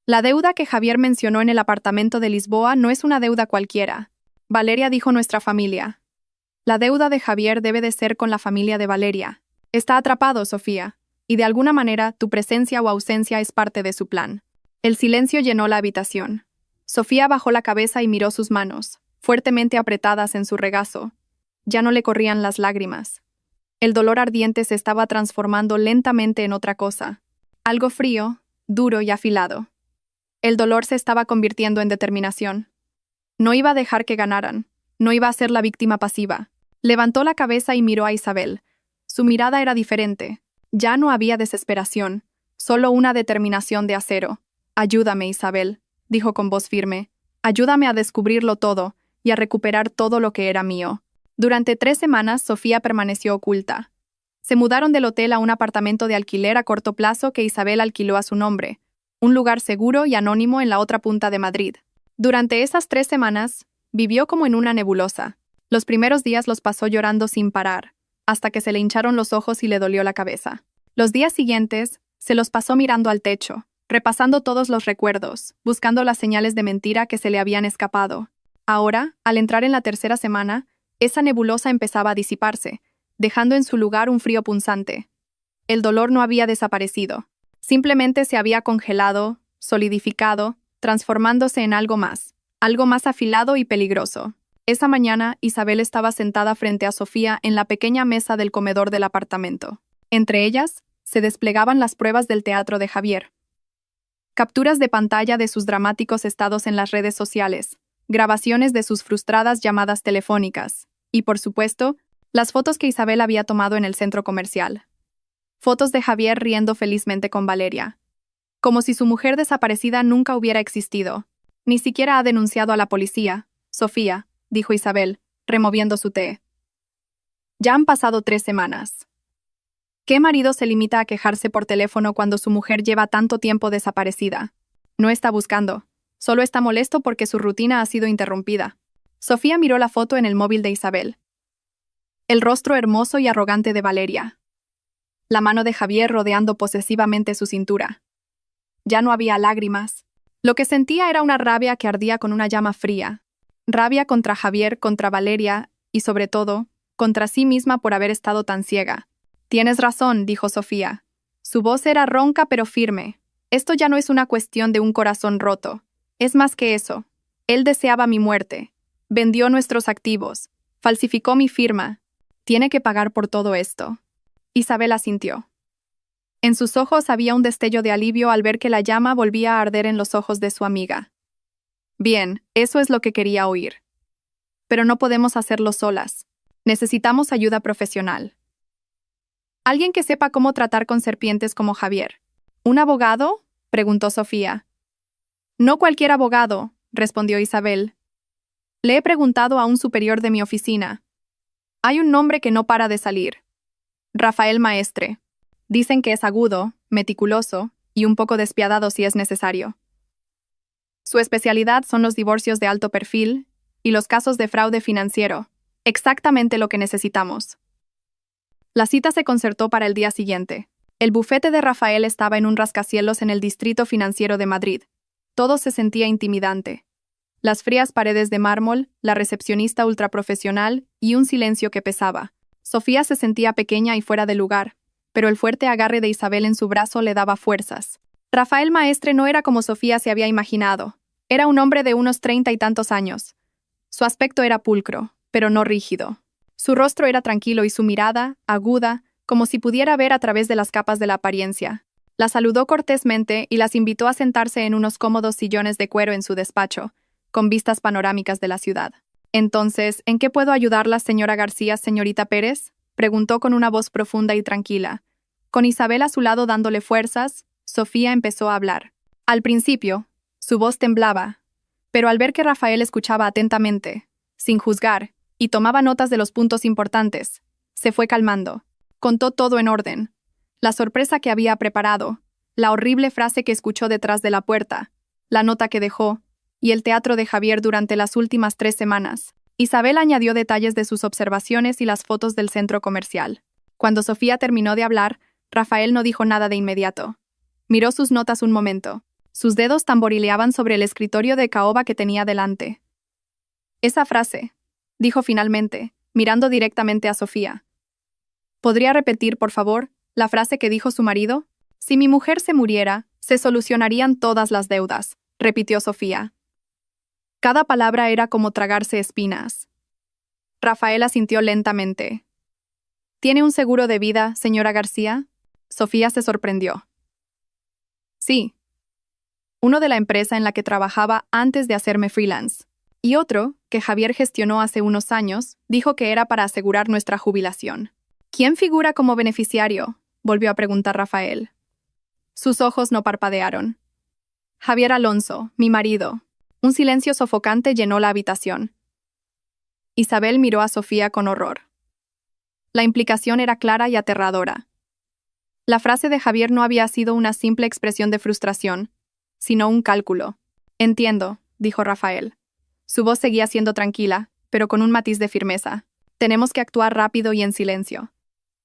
La deuda que Javier mencionó en el apartamento de Lisboa no es una deuda cualquiera. Valeria dijo nuestra familia. La deuda de Javier debe de ser con la familia de Valeria. Está atrapado, Sofía, y de alguna manera tu presencia o ausencia es parte de su plan. El silencio llenó la habitación. Sofía bajó la cabeza y miró sus manos, fuertemente apretadas en su regazo. Ya no le corrían las lágrimas. El dolor ardiente se estaba transformando lentamente en otra cosa. Algo frío, duro y afilado. El dolor se estaba convirtiendo en determinación. No iba a dejar que ganaran. No iba a ser la víctima pasiva. Levantó la cabeza y miró a Isabel. Su mirada era diferente. Ya no había desesperación, solo una determinación de acero. Ayúdame, Isabel, dijo con voz firme. Ayúdame a descubrirlo todo y a recuperar todo lo que era mío. Durante 3 semanas, Sofía permaneció oculta. Se mudaron del hotel a un apartamento de alquiler a corto plazo que Isabel alquiló a su nombre, un lugar seguro y anónimo en la otra punta de Madrid. Durante esas 3 semanas, vivió como en una nebulosa. Los primeros días los pasó llorando sin parar, hasta que se le hincharon los ojos y le dolió la cabeza. Los días siguientes, se los pasó mirando al techo, repasando todos los recuerdos, buscando las señales de mentira que se le habían escapado. Ahora, al entrar en la 3ª semana, esa nebulosa empezaba a disiparse, dejando en su lugar un frío punzante. El dolor no había desaparecido. Simplemente se había congelado, solidificado, transformándose en algo más afilado y peligroso. Esa mañana, Isabel estaba sentada frente a Sofía en la pequeña mesa del comedor del apartamento. Entre ellas, se desplegaban las pruebas del teatro de Javier, capturas de pantalla de sus dramáticos estados en las redes sociales, grabaciones de sus frustradas llamadas telefónicas y, por supuesto, las fotos que Isabel había tomado en el centro comercial. Fotos de Javier riendo felizmente con Valeria. Como si su mujer desaparecida nunca hubiera existido. Ni siquiera ha denunciado a la policía, Sofía, dijo Isabel, removiendo su té. Ya han pasado 3 semanas. ¿Qué marido se limita a quejarse por teléfono cuando su mujer lleva tanto tiempo desaparecida? No está buscando. Solo está molesto porque su rutina ha sido interrumpida. Sofía miró la foto en el móvil de Isabel. El rostro hermoso y arrogante de Valeria. La mano de Javier rodeando posesivamente su cintura. Ya no había lágrimas. Lo que sentía era una rabia que ardía con una llama fría. Rabia contra Javier, contra Valeria y, sobre todo, contra sí misma por haber estado tan ciega. Tienes razón, dijo Sofía. Su voz era ronca pero firme. Esto ya no es una cuestión de un corazón roto. Es más que eso. Él deseaba mi muerte. Vendió nuestros activos. Falsificó mi firma. Tiene que pagar por todo esto. Isabel asintió. En sus ojos había un destello de alivio al ver que la llama volvía a arder en los ojos de su amiga. Bien, eso es lo que quería oír. Pero no podemos hacerlo solas. Necesitamos ayuda profesional. Alguien que sepa cómo tratar con serpientes como Javier. ¿Un abogado?, preguntó Sofía. No cualquier abogado, respondió Isabel. Le he preguntado a un superior de mi oficina. Hay un nombre que no para de salir. Rafael Maestre. Dicen que es agudo, meticuloso y un poco despiadado si es necesario. Su especialidad son los divorcios de alto perfil y los casos de fraude financiero. Exactamente lo que necesitamos. La cita se concertó para el día siguiente. El bufete de Rafael estaba en un rascacielos en el distrito financiero de Madrid. Todo se sentía intimidante. Las frías paredes de mármol, la recepcionista ultraprofesional y un silencio que pesaba. Sofía se sentía pequeña y fuera de lugar, pero el fuerte agarre de Isabel en su brazo le daba fuerzas. Rafael Maestre no era como Sofía se había imaginado. Era un hombre de unos 30 y tantos años. Su aspecto era pulcro, pero no rígido. Su rostro era tranquilo y su mirada, aguda, como si pudiera ver a través de las capas de la apariencia. La saludó cortésmente y las invitó a sentarse en unos cómodos sillones de cuero en su despacho, con vistas panorámicas de la ciudad. Entonces, ¿en qué puedo ayudarla, señora García, señorita Pérez?, preguntó con una voz profunda y tranquila. Con Isabel a su lado dándole fuerzas, Sofía empezó a hablar. Al principio, su voz temblaba, pero al ver que Rafael escuchaba atentamente, sin juzgar, y tomaba notas de los puntos importantes, se fue calmando. Contó todo en orden. La sorpresa que había preparado, la horrible frase que escuchó detrás de la puerta, la nota que dejó, y el teatro de Javier durante las últimas 3 semanas. Isabel añadió detalles de sus observaciones y las fotos del centro comercial. Cuando Sofía terminó de hablar, Rafael no dijo nada de inmediato. Miró sus notas un momento. Sus dedos tamborileaban sobre el escritorio de caoba que tenía delante. Esa frase, dijo finalmente, mirando directamente a Sofía. ¿Podría repetir, por favor, la frase que dijo su marido? Si mi mujer se muriera, se solucionarían todas las deudas, repitió Sofía. Cada palabra era como tragarse espinas. Rafael asintió lentamente. ¿Tiene un seguro de vida, señora García? Sofía se sorprendió. Sí. Uno de la empresa en la que trabajaba antes de hacerme freelance. Y otro, que Javier gestionó hace unos años, dijo que era para asegurar nuestra jubilación. ¿Quién figura como beneficiario?, volvió a preguntar Rafael. Sus ojos no parpadearon. Javier Alonso, mi marido. Un silencio sofocante llenó la habitación. Isabel miró a Sofía con horror. La implicación era clara y aterradora. La frase de Javier no había sido una simple expresión de frustración, sino un cálculo. Entiendo, dijo Rafael. Su voz seguía siendo tranquila, pero con un matiz de firmeza. Tenemos que actuar rápido y en silencio.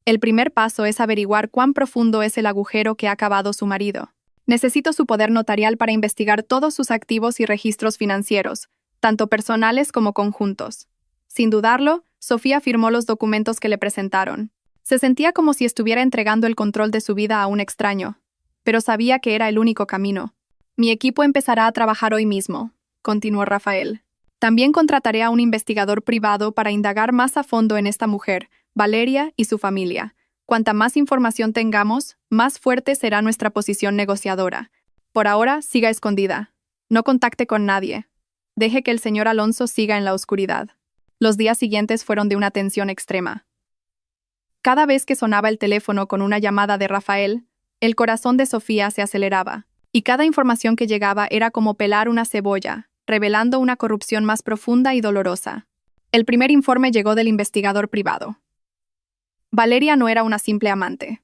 El primer paso es averiguar cuán profundo es el agujero que ha cavado su marido. Necesito su poder notarial para investigar todos sus activos y registros financieros, tanto personales como conjuntos. Sin dudarlo, Sofía firmó los documentos que le presentaron. Se sentía como si estuviera entregando el control de su vida a un extraño, pero sabía que era el único camino. Mi equipo empezará a trabajar hoy mismo, continuó Rafael. También contrataré a un investigador privado para indagar más a fondo en esta mujer, Valeria y su familia. Cuanta más información tengamos, más fuerte será nuestra posición negociadora. Por ahora, siga escondida. No contacte con nadie. Deje que el señor Alonso siga en la oscuridad. Los días siguientes fueron de una tensión extrema. Cada vez que sonaba el teléfono con una llamada de Rafael, el corazón de Sofía se aceleraba, y cada información que llegaba era como pelar una cebolla, revelando una corrupción más profunda y dolorosa. El primer informe llegó del investigador privado. Valeria no era una simple amante.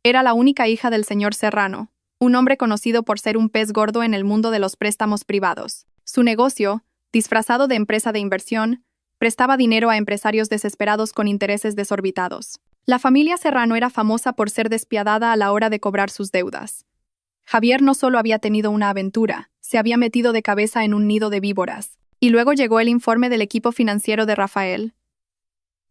Era la única hija del señor Serrano, un hombre conocido por ser un pez gordo en el mundo de los préstamos privados. Su negocio, disfrazado de empresa de inversión, prestaba dinero a empresarios desesperados con intereses desorbitados. La familia Serrano era famosa por ser despiadada a la hora de cobrar sus deudas. Javier no solo había tenido una aventura, se había metido de cabeza en un nido de víboras. Y luego llegó el informe del equipo financiero de Rafael.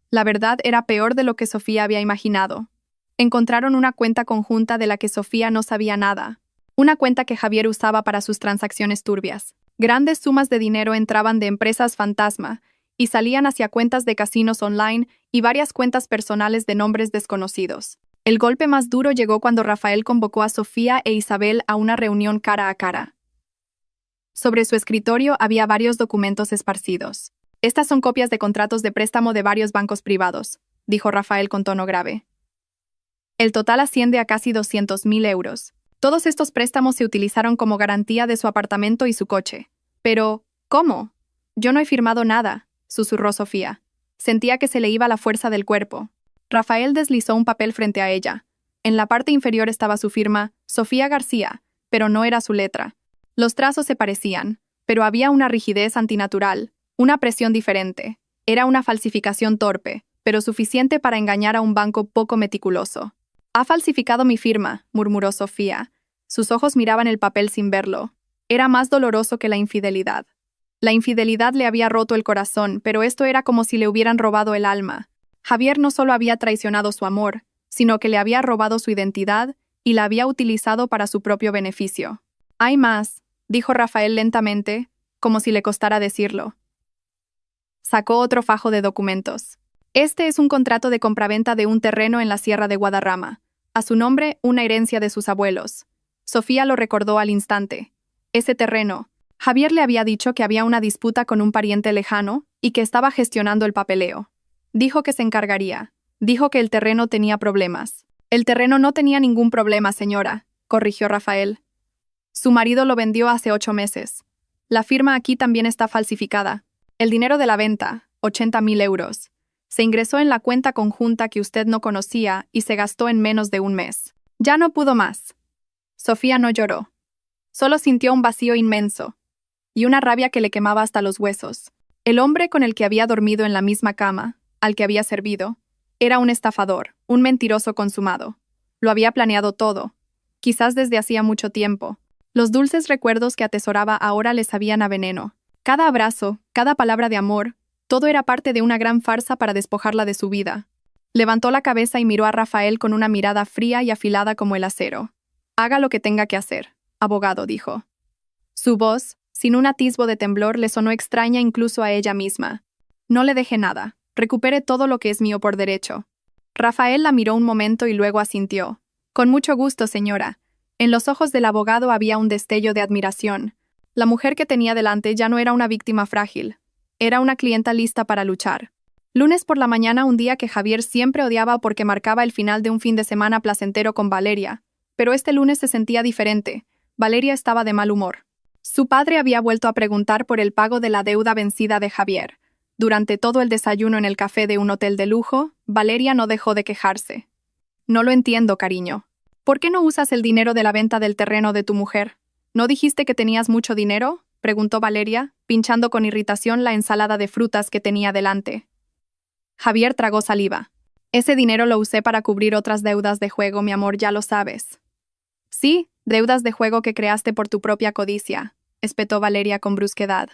La verdad era peor de lo que Sofía había imaginado. Encontraron una cuenta conjunta de la que Sofía no sabía nada. Una cuenta que Javier usaba para sus transacciones turbias. Grandes sumas de dinero entraban de empresas fantasma y salían hacia cuentas de casinos online y varias cuentas personales de nombres desconocidos. El golpe más duro llegó cuando Rafael convocó a Sofía e Isabel a una reunión cara a cara. Sobre su escritorio había varios documentos esparcidos. Estas son copias de contratos de préstamo de varios bancos privados, dijo Rafael con tono grave. El total asciende a casi 200.000 euros. Todos estos préstamos se utilizaron como garantía de su apartamento y su coche. Pero, ¿cómo? Yo no he firmado nada, susurró Sofía. Sentía que se le iba la fuerza del cuerpo. Rafael deslizó un papel frente a ella. En la parte inferior estaba su firma, Sofía García, pero no era su letra. Los trazos se parecían, pero había una rigidez antinatural, una presión diferente. Era una falsificación torpe, pero suficiente para engañar a un banco poco meticuloso. «Ha falsificado mi firma», murmuró Sofía. Sus ojos miraban el papel sin verlo. Era más doloroso que la infidelidad. La infidelidad le había roto el corazón, pero esto era como si le hubieran robado el alma. Javier no solo había traicionado su amor, sino que le había robado su identidad y la había utilizado para su propio beneficio. «Hay más», dijo Rafael lentamente, como si le costara decirlo. Sacó otro fajo de documentos. Este es un contrato de compraventa de un terreno en la Sierra de Guadarrama. A su nombre, una herencia de sus abuelos. Sofía lo recordó al instante. Ese terreno. Javier le había dicho que había una disputa con un pariente lejano y que estaba gestionando el papeleo. Dijo que se encargaría. Dijo que el terreno tenía problemas. El terreno no tenía ningún problema, señora, corrigió Rafael. Su marido lo vendió hace 8 meses. La firma aquí también está falsificada. El dinero de la venta, 80.000 euros. Se ingresó en la cuenta conjunta que usted no conocía y se gastó en menos de un mes. Ya no pudo más. Sofía no lloró. Solo sintió un vacío inmenso y una rabia que le quemaba hasta los huesos. El hombre con el que había dormido en la misma cama, al que había servido, era un estafador, un mentiroso consumado. Lo había planeado todo, quizás desde hacía mucho tiempo. Los dulces recuerdos que atesoraba ahora le sabían a veneno. Cada abrazo, cada palabra de amor, todo era parte de una gran farsa para despojarla de su vida. Levantó la cabeza y miró a Rafael con una mirada fría y afilada como el acero. «Haga lo que tenga que hacer», abogado, dijo. Su voz, sin un atisbo de temblor, le sonó extraña incluso a ella misma. «No le deje nada. Recupere todo lo que es mío por derecho». Rafael la miró un momento y luego asintió. «Con mucho gusto, señora». En los ojos del abogado había un destello de admiración. La mujer que tenía delante ya no era una víctima frágil. Era una clienta lista para luchar. Lunes por la mañana, un día que Javier siempre odiaba porque marcaba el final de un fin de semana placentero con Valeria. Pero este lunes se sentía diferente. Valeria estaba de mal humor. Su padre había vuelto a preguntar por el pago de la deuda vencida de Javier. Durante todo el desayuno en el café de un hotel de lujo, Valeria no dejó de quejarse. «No lo entiendo, cariño. ¿Por qué no usas el dinero de la venta del terreno de tu mujer? ¿No dijiste que tenías mucho dinero?», preguntó Valeria, pinchando con irritación la ensalada de frutas que tenía delante. Javier tragó saliva. «Ese dinero lo usé para cubrir otras deudas de juego, mi amor, ya lo sabes». «Sí, deudas de juego que creaste por tu propia codicia», espetó Valeria con brusquedad.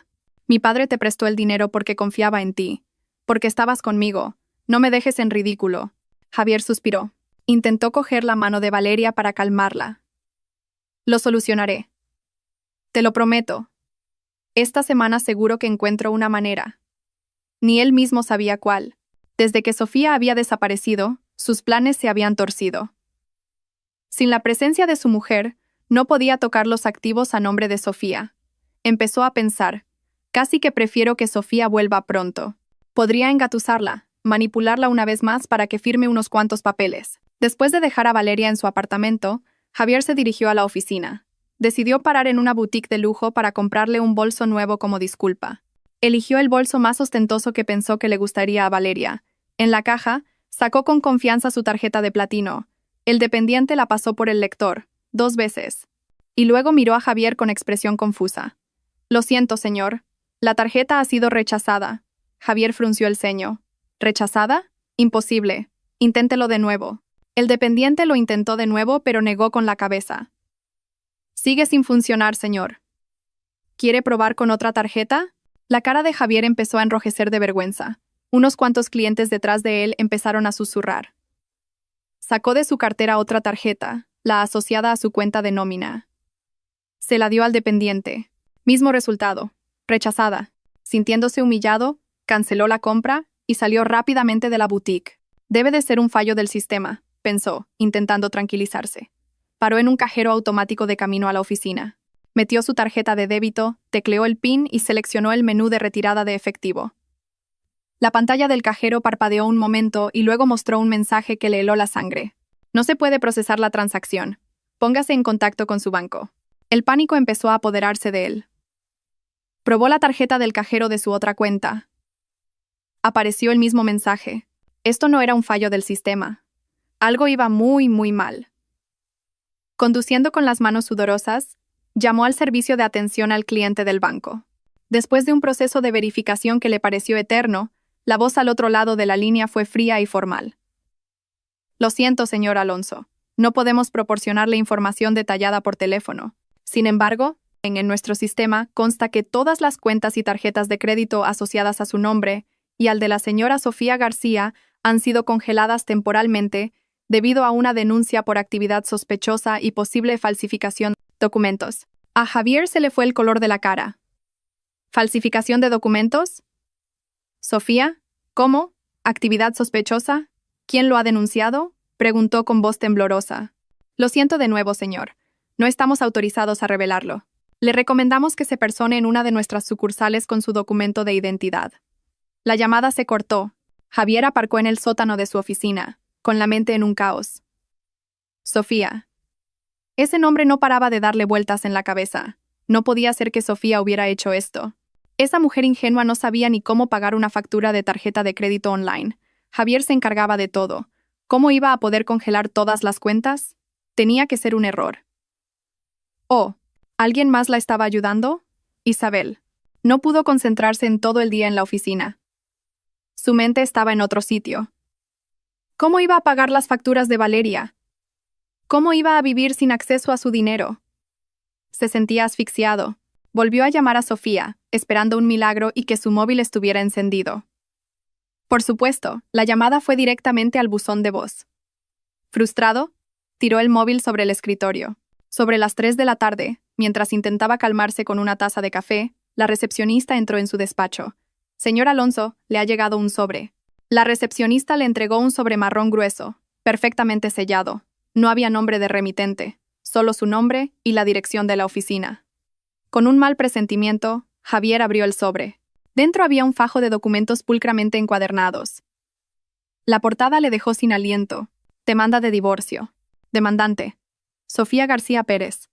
«Mi padre te prestó el dinero porque confiaba en ti, porque estabas conmigo. No me dejes en ridículo». Javier suspiró. Intentó coger la mano de Valeria para calmarla. «Lo solucionaré. Te lo prometo. Esta semana seguro que encuentro una manera». Ni él mismo sabía cuál. Desde que Sofía había desaparecido, sus planes se habían torcido. Sin la presencia de su mujer, No podía tocar los activos a nombre de Sofía. Empezó a pensar, casi que prefiero que Sofía vuelva pronto. Podría engatusarla, manipularla una vez más para que firme unos cuantos papeles. Después de dejar a Valeria en su apartamento, Javier se dirigió a la oficina. Decidió parar en una boutique de lujo para comprarle un bolso nuevo como disculpa. Eligió el bolso más ostentoso que pensó que le gustaría a Valeria. En la caja, sacó con confianza su tarjeta de platino. El dependiente la pasó por el lector, 2 veces. Y luego miró a Javier con expresión confusa. «Lo siento, señor. La tarjeta ha sido rechazada». Javier frunció el ceño. «¿Rechazada? Imposible. Inténtelo de nuevo». El dependiente lo intentó de nuevo, pero negó con la cabeza. «Sigue sin funcionar, señor». «¿Quiere probar con otra tarjeta?» La cara de Javier empezó a enrojecer de vergüenza. Unos cuantos clientes detrás de él empezaron a susurrar. Sacó de su cartera otra tarjeta, la asociada a su cuenta de nómina. Se la dio al dependiente. Mismo resultado. Rechazada. Sintiéndose humillado, canceló la compra y salió rápidamente de la boutique. Debe de ser un fallo del sistema, pensó, intentando tranquilizarse. Paró en un cajero automático de camino a la oficina. Metió su tarjeta de débito, tecleó el PIN y seleccionó el menú de retirada de efectivo. La pantalla del cajero parpadeó un momento y luego mostró un mensaje que le heló la sangre. No se puede procesar la transacción. Póngase en contacto con su banco. El pánico empezó a apoderarse de él. Probó la tarjeta del cajero de su otra cuenta. Apareció el mismo mensaje. Esto no era un fallo del sistema. Algo iba muy mal. Conduciendo con las manos sudorosas, llamó al servicio de atención al cliente del banco. Después de un proceso de verificación que le pareció eterno, la voz al otro lado de la línea fue fría y formal. «Lo siento, señor Alonso. No podemos proporcionarle información detallada por teléfono. Sin embargo, en nuestro sistema consta que todas las cuentas y tarjetas de crédito asociadas a su nombre y al de la señora Sofía García han sido congeladas temporalmente debido a una denuncia por actividad sospechosa y posible falsificación de documentos». A Javier se le fue el color de la cara. ¿Falsificación de documentos? «Sofía, ¿cómo? ¿Actividad sospechosa? ¿Quién lo ha denunciado?», preguntó con voz temblorosa. «Lo siento de nuevo, señor. No estamos autorizados a revelarlo. Le recomendamos que se persone en una de nuestras sucursales con su documento de identidad». La llamada se cortó. Javier aparcó en el sótano de su oficina, con la mente en un caos. Sofía. Ese nombre no paraba de darle vueltas en la cabeza. No podía ser que Sofía hubiera hecho esto. Esa mujer ingenua no sabía ni cómo pagar una factura de tarjeta de crédito online. Javier se encargaba de todo. ¿Cómo iba a poder congelar todas las cuentas? Tenía que ser un error. Oh, ¿alguien más la estaba ayudando? Isabel. No pudo concentrarse en todo el día en la oficina. Su mente estaba en otro sitio. ¿Cómo iba a pagar las facturas de Valeria? ¿Cómo iba a vivir sin acceso a su dinero? Se sentía asfixiado. Volvió a llamar a Sofía, esperando un milagro y que su móvil estuviera encendido. Por supuesto, la llamada fue directamente al buzón de voz. Frustrado, tiró el móvil sobre el escritorio. Sobre las 3 de la tarde, mientras intentaba calmarse con una taza de café, la recepcionista entró en su despacho. «Señor Alonso, le ha llegado un sobre». La recepcionista le entregó un sobre marrón grueso, perfectamente sellado. No había nombre de remitente, solo su nombre y la dirección de la oficina. Con un mal presentimiento, Javier abrió el sobre. Dentro había un fajo de documentos pulcramente encuadernados. La portada le dejó sin aliento. Demanda de divorcio. Demandante: Sofía García Pérez.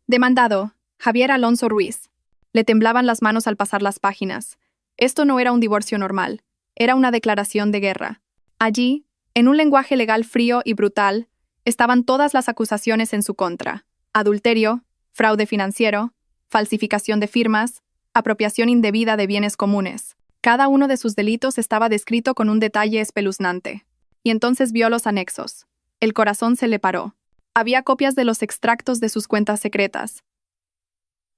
Demandado: Javier Alonso Ruiz. Le temblaban las manos al pasar las páginas. Esto no era un divorcio normal, era una declaración de guerra. Allí, en un lenguaje legal frío y brutal, estaban todas las acusaciones en su contra: adulterio, fraude financiero, falsificación de firmas, apropiación indebida de bienes comunes. Cada uno de sus delitos estaba descrito con un detalle espeluznante. Y entonces vio los anexos. El corazón se le paró. Había copias de los extractos de sus cuentas secretas.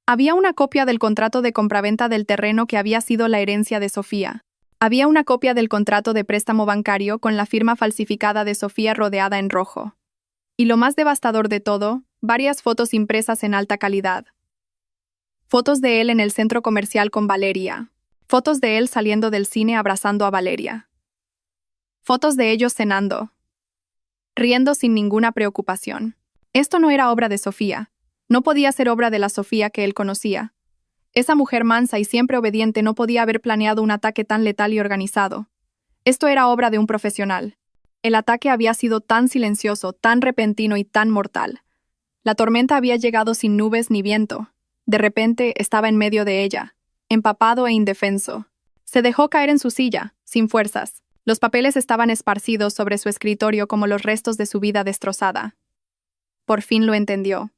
Había una copia del contrato de compraventa del terreno que había sido la herencia de Sofía. Había una copia del contrato de préstamo bancario con la firma falsificada de Sofía rodeada en rojo. Y lo más devastador de todo, varias fotos impresas en alta calidad. Fotos de él en el centro comercial con Valeria. Fotos de él saliendo del cine abrazando a Valeria. Fotos de ellos cenando, riendo sin ninguna preocupación. Esto no era obra de Sofía. No podía ser obra de la Sofía que él conocía. Esa mujer mansa y siempre obediente no podía haber planeado un ataque tan letal y organizado. Esto era obra de un profesional. El ataque había sido tan silencioso, tan repentino y tan mortal. La tormenta había llegado sin nubes ni viento. De repente estaba en medio de ella, empapado e indefenso. Se dejó caer en su silla, sin fuerzas. Los papeles estaban esparcidos sobre su escritorio como los restos de su vida destrozada. Por fin lo entendió.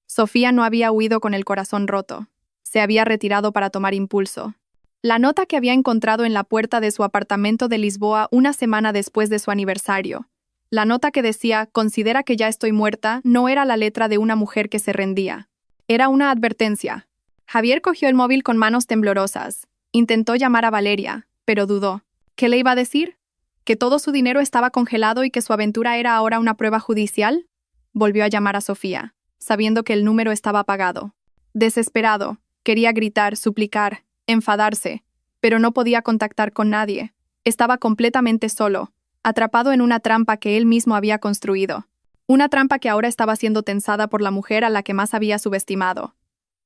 Sofía no había huido con el corazón roto. Se había retirado para tomar impulso. La nota que había encontrado en la puerta de su apartamento de Lisboa una semana después de su aniversario. La nota que decía, considera que ya estoy muerta, no era la letra de una mujer que se rendía. Era una advertencia. Javier cogió el móvil con manos temblorosas. Intentó llamar a Valeria, pero dudó. ¿Qué le iba a decir? ¿Que todo su dinero estaba congelado y que su aventura era ahora una prueba judicial? Volvió a llamar a Sofía, sabiendo que el número estaba apagado. Desesperado, quería gritar, suplicar, enfadarse, pero no podía contactar con nadie. Estaba completamente solo, atrapado en una trampa que él mismo había construido. Una trampa que ahora estaba siendo tensada por la mujer a la que más había subestimado.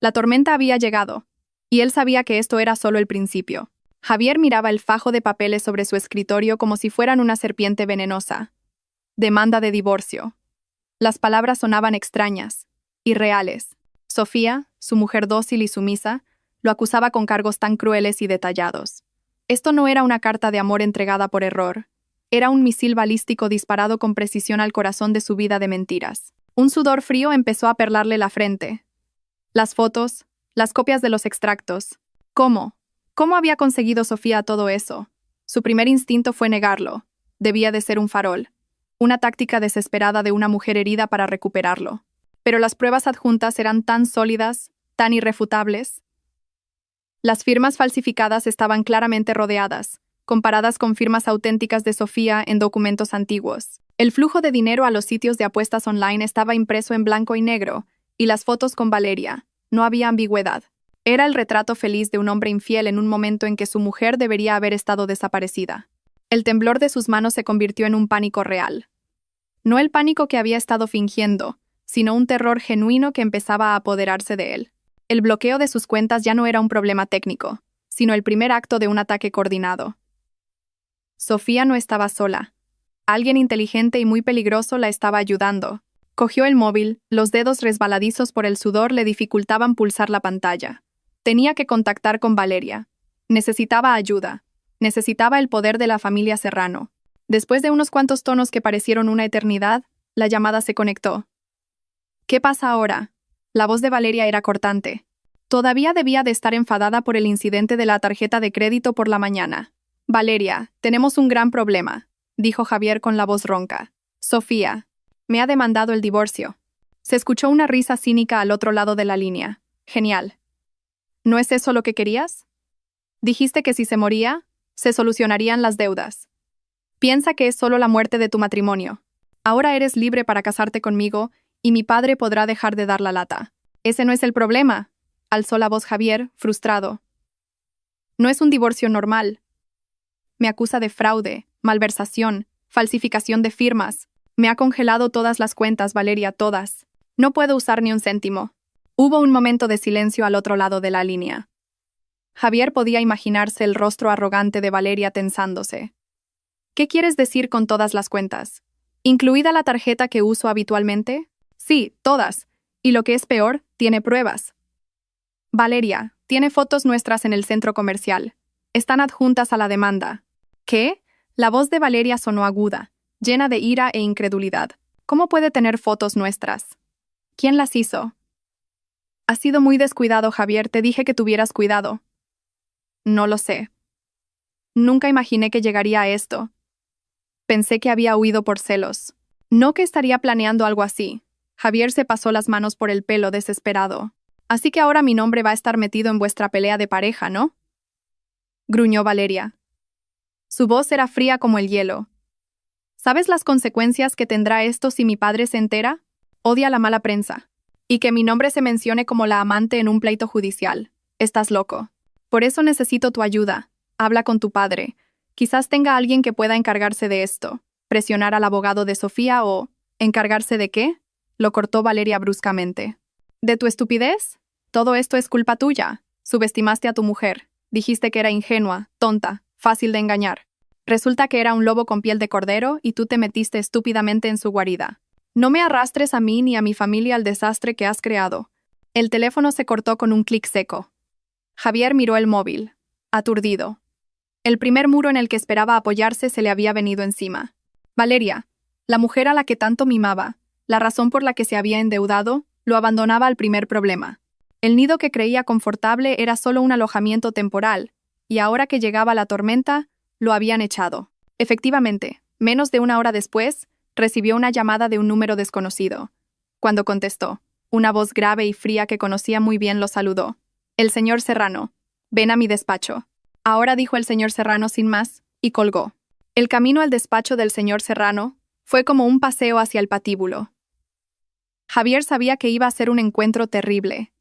La tormenta había llegado, y él sabía que esto era solo el principio. Javier miraba el fajo de papeles sobre su escritorio como si fueran una serpiente venenosa. Demanda de divorcio. Las palabras sonaban extrañas, irreales. Sofía, su mujer dócil y sumisa, lo acusaba con cargos tan crueles y detallados. Esto no era una carta de amor entregada por error. Era un misil balístico disparado con precisión al corazón de su vida de mentiras. Un sudor frío empezó a perlarle la frente. Las fotos, las copias de los extractos. ¿Cómo? ¿Cómo había conseguido Sofía todo eso? Su primer instinto fue negarlo. Debía de ser un farol. Una táctica desesperada de una mujer herida para recuperarlo. Pero las pruebas adjuntas eran tan sólidas, tan irrefutables. Las firmas falsificadas estaban claramente rodeadas, comparadas con firmas auténticas de Sofía en documentos antiguos. El flujo de dinero a los sitios de apuestas online estaba impreso en blanco y negro, y las fotos con Valeria. No había ambigüedad. Era el retrato feliz de un hombre infiel en un momento en que su mujer debería haber estado desaparecida. El temblor de sus manos se convirtió en un pánico real. No el pánico que había estado fingiendo, sino un terror genuino que empezaba a apoderarse de él. El bloqueo de sus cuentas ya no era un problema técnico, sino el primer acto de un ataque coordinado. Sofía no estaba sola. Alguien inteligente y muy peligroso la estaba ayudando. Cogió el móvil, los dedos resbaladizos por el sudor le dificultaban pulsar la pantalla. Tenía que contactar con Valeria. Necesitaba ayuda. Necesitaba el poder de la familia Serrano. Después de unos cuantos tonos que parecieron una eternidad, la llamada se conectó. ¿Qué pasa ahora? La voz de Valeria era cortante. Todavía debía de estar enfadada por el incidente de la tarjeta de crédito por la mañana. Valeria, tenemos un gran problema, dijo Javier con la voz ronca. Sofía, me ha demandado el divorcio. Se escuchó una risa cínica al otro lado de la línea. Genial. ¿No es eso lo que querías? Dijiste que si se moría, se solucionarían las deudas. Piensa que es solo la muerte de tu matrimonio. Ahora eres libre para casarte conmigo y mi padre podrá dejar de dar la lata. Ese no es el problema, alzó la voz Javier, frustrado. No es un divorcio normal. Me acusa de fraude, malversación, falsificación de firmas. Me ha congelado todas las cuentas, Valeria, todas. No puedo usar ni un céntimo. Hubo un momento de silencio al otro lado de la línea. Javier podía imaginarse el rostro arrogante de Valeria tensándose. ¿Qué quieres decir con todas las cuentas? ¿Incluida la tarjeta que uso habitualmente? Sí, todas. Y lo que es peor, tiene pruebas. Valeria, tiene fotos nuestras en el centro comercial. Están adjuntas a la demanda. ¿Qué? La voz de Valeria sonó aguda, llena de ira e incredulidad. ¿Cómo puede tener fotos nuestras? ¿Quién las hizo? Has sido muy descuidado, Javier, te dije que tuvieras cuidado. No lo sé. Nunca imaginé que llegaría a esto. Pensé que había huido por celos. No que estaría planeando algo así. Javier se pasó las manos por el pelo desesperado. Así que ahora mi nombre va a estar metido en vuestra pelea de pareja, ¿no? Gruñó Valeria. Su voz era fría como el hielo. ¿Sabes las consecuencias que tendrá esto si mi padre se entera? Odia la mala prensa. Y que mi nombre se mencione como la amante en un pleito judicial. Estás loco. Por eso necesito tu ayuda. Habla con tu padre. Quizás tenga alguien que pueda encargarse de esto. Presionar al abogado de Sofía o... ¿Encargarse de qué? Lo cortó Valeria bruscamente. ¿De tu estupidez? Todo esto es culpa tuya. Subestimaste a tu mujer. Dijiste que era ingenua, tonta, fácil de engañar. Resulta que era un lobo con piel de cordero y tú te metiste estúpidamente en su guarida. No me arrastres a mí ni a mi familia al desastre que has creado. El teléfono se cortó con un clic seco. Javier miró el móvil, aturdido. El primer muro en el que esperaba apoyarse se le había venido encima. Valeria, la mujer a la que tanto mimaba, la razón por la que se había endeudado, lo abandonaba al primer problema. El nido que creía confortable era solo un alojamiento temporal, y ahora que llegaba la tormenta, lo habían echado. Efectivamente, menos de una hora después, recibió una llamada de un número desconocido. Cuando contestó, una voz grave y fría que conocía muy bien lo saludó. «El señor Serrano. Ven a mi despacho». Ahora, dijo el señor Serrano sin más, y colgó. El camino al despacho del señor Serrano fue como un paseo hacia el patíbulo. Javier sabía que iba a ser un encuentro terrible.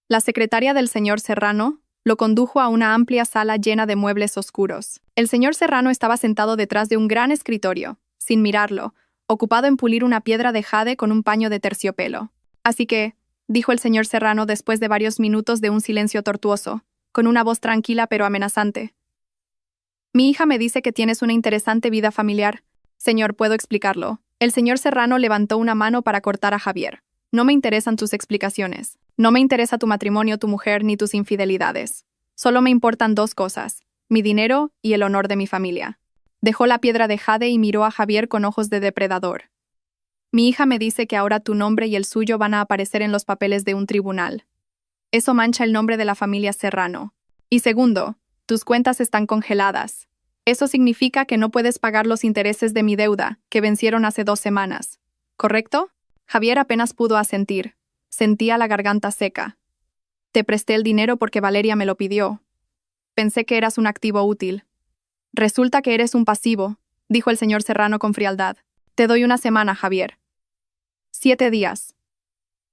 La secretaria del señor Serrano lo condujo a una amplia sala llena de muebles oscuros. El señor Serrano estaba sentado detrás de un gran escritorio, sin mirarlo, ocupado en pulir una piedra de jade con un paño de terciopelo. «Así que», dijo el señor Serrano después de varios minutos de un silencio tortuoso, con una voz tranquila pero amenazante. «Mi hija me dice que tienes una interesante vida familiar. Señor, ¿puedo explicarlo?» El señor Serrano levantó una mano para cortar a Javier. «No me interesan tus explicaciones. No me interesa tu matrimonio, tu mujer, ni tus infidelidades. Solo me importan dos cosas, mi dinero y el honor de mi familia». Dejó la piedra de jade y miró a Javier con ojos de depredador. «Mi hija me dice que ahora tu nombre y el suyo van a aparecer en los papeles de un tribunal. Eso mancha el nombre de la familia Serrano. Y segundo, tus cuentas están congeladas. Eso significa que no puedes pagar los intereses de mi deuda, que vencieron hace 2 semanas. ¿Correcto?» Javier apenas pudo asentir. Sentía la garganta seca. «Te presté el dinero porque Valeria me lo pidió. Pensé que eras un activo útil». «Resulta que eres un pasivo», dijo el señor Serrano con frialdad. «Te doy 1 semana, Javier. 7 días.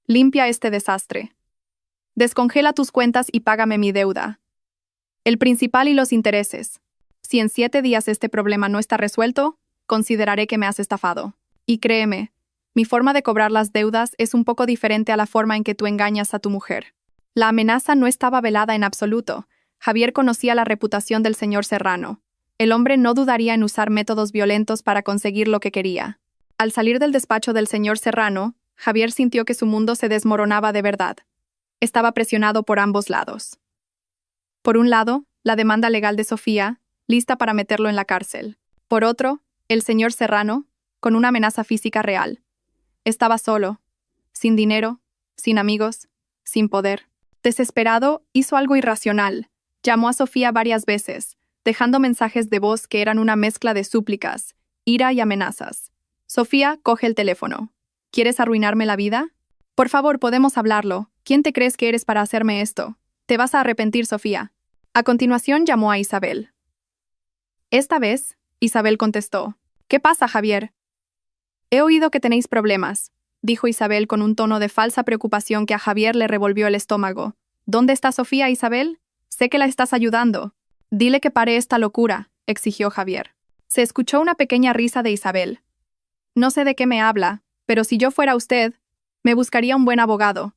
Limpia este desastre. Descongela tus cuentas y págame mi deuda. El principal y los intereses. Si en 7 días este problema no está resuelto, consideraré que me has estafado. Y créeme, mi forma de cobrar las deudas es un poco diferente a la forma en que tú engañas a tu mujer». La amenaza no estaba velada en absoluto. Javier conocía la reputación del señor Serrano. El hombre no dudaría en usar métodos violentos para conseguir lo que quería. Al salir del despacho del señor Serrano, Javier sintió que su mundo se desmoronaba de verdad. Estaba presionado por ambos lados. Por un lado, la demanda legal de Sofía, lista para meterlo en la cárcel. Por otro, el señor Serrano, con una amenaza física real. Estaba solo, sin dinero, sin amigos, sin poder. Desesperado, hizo algo irracional. Llamó a Sofía varias veces, dejando mensajes de voz que eran una mezcla de súplicas, ira y amenazas. «Sofía, coge el teléfono. ¿Quieres arruinarme la vida? Por favor, podemos hablarlo. ¿Quién te crees que eres para hacerme esto? Te vas a arrepentir, Sofía». A continuación llamó a Isabel. Esta vez, Isabel contestó. «¿Qué pasa, Javier?» «He oído que tenéis problemas», dijo Isabel con un tono de falsa preocupación que a Javier le revolvió el estómago. «¿Dónde está Sofía, Isabel? Sé que la estás ayudando». «Dile que pare esta locura», exigió Javier. Se escuchó una pequeña risa de Isabel. «No sé de qué me habla, pero si yo fuera usted, me buscaría un buen abogado.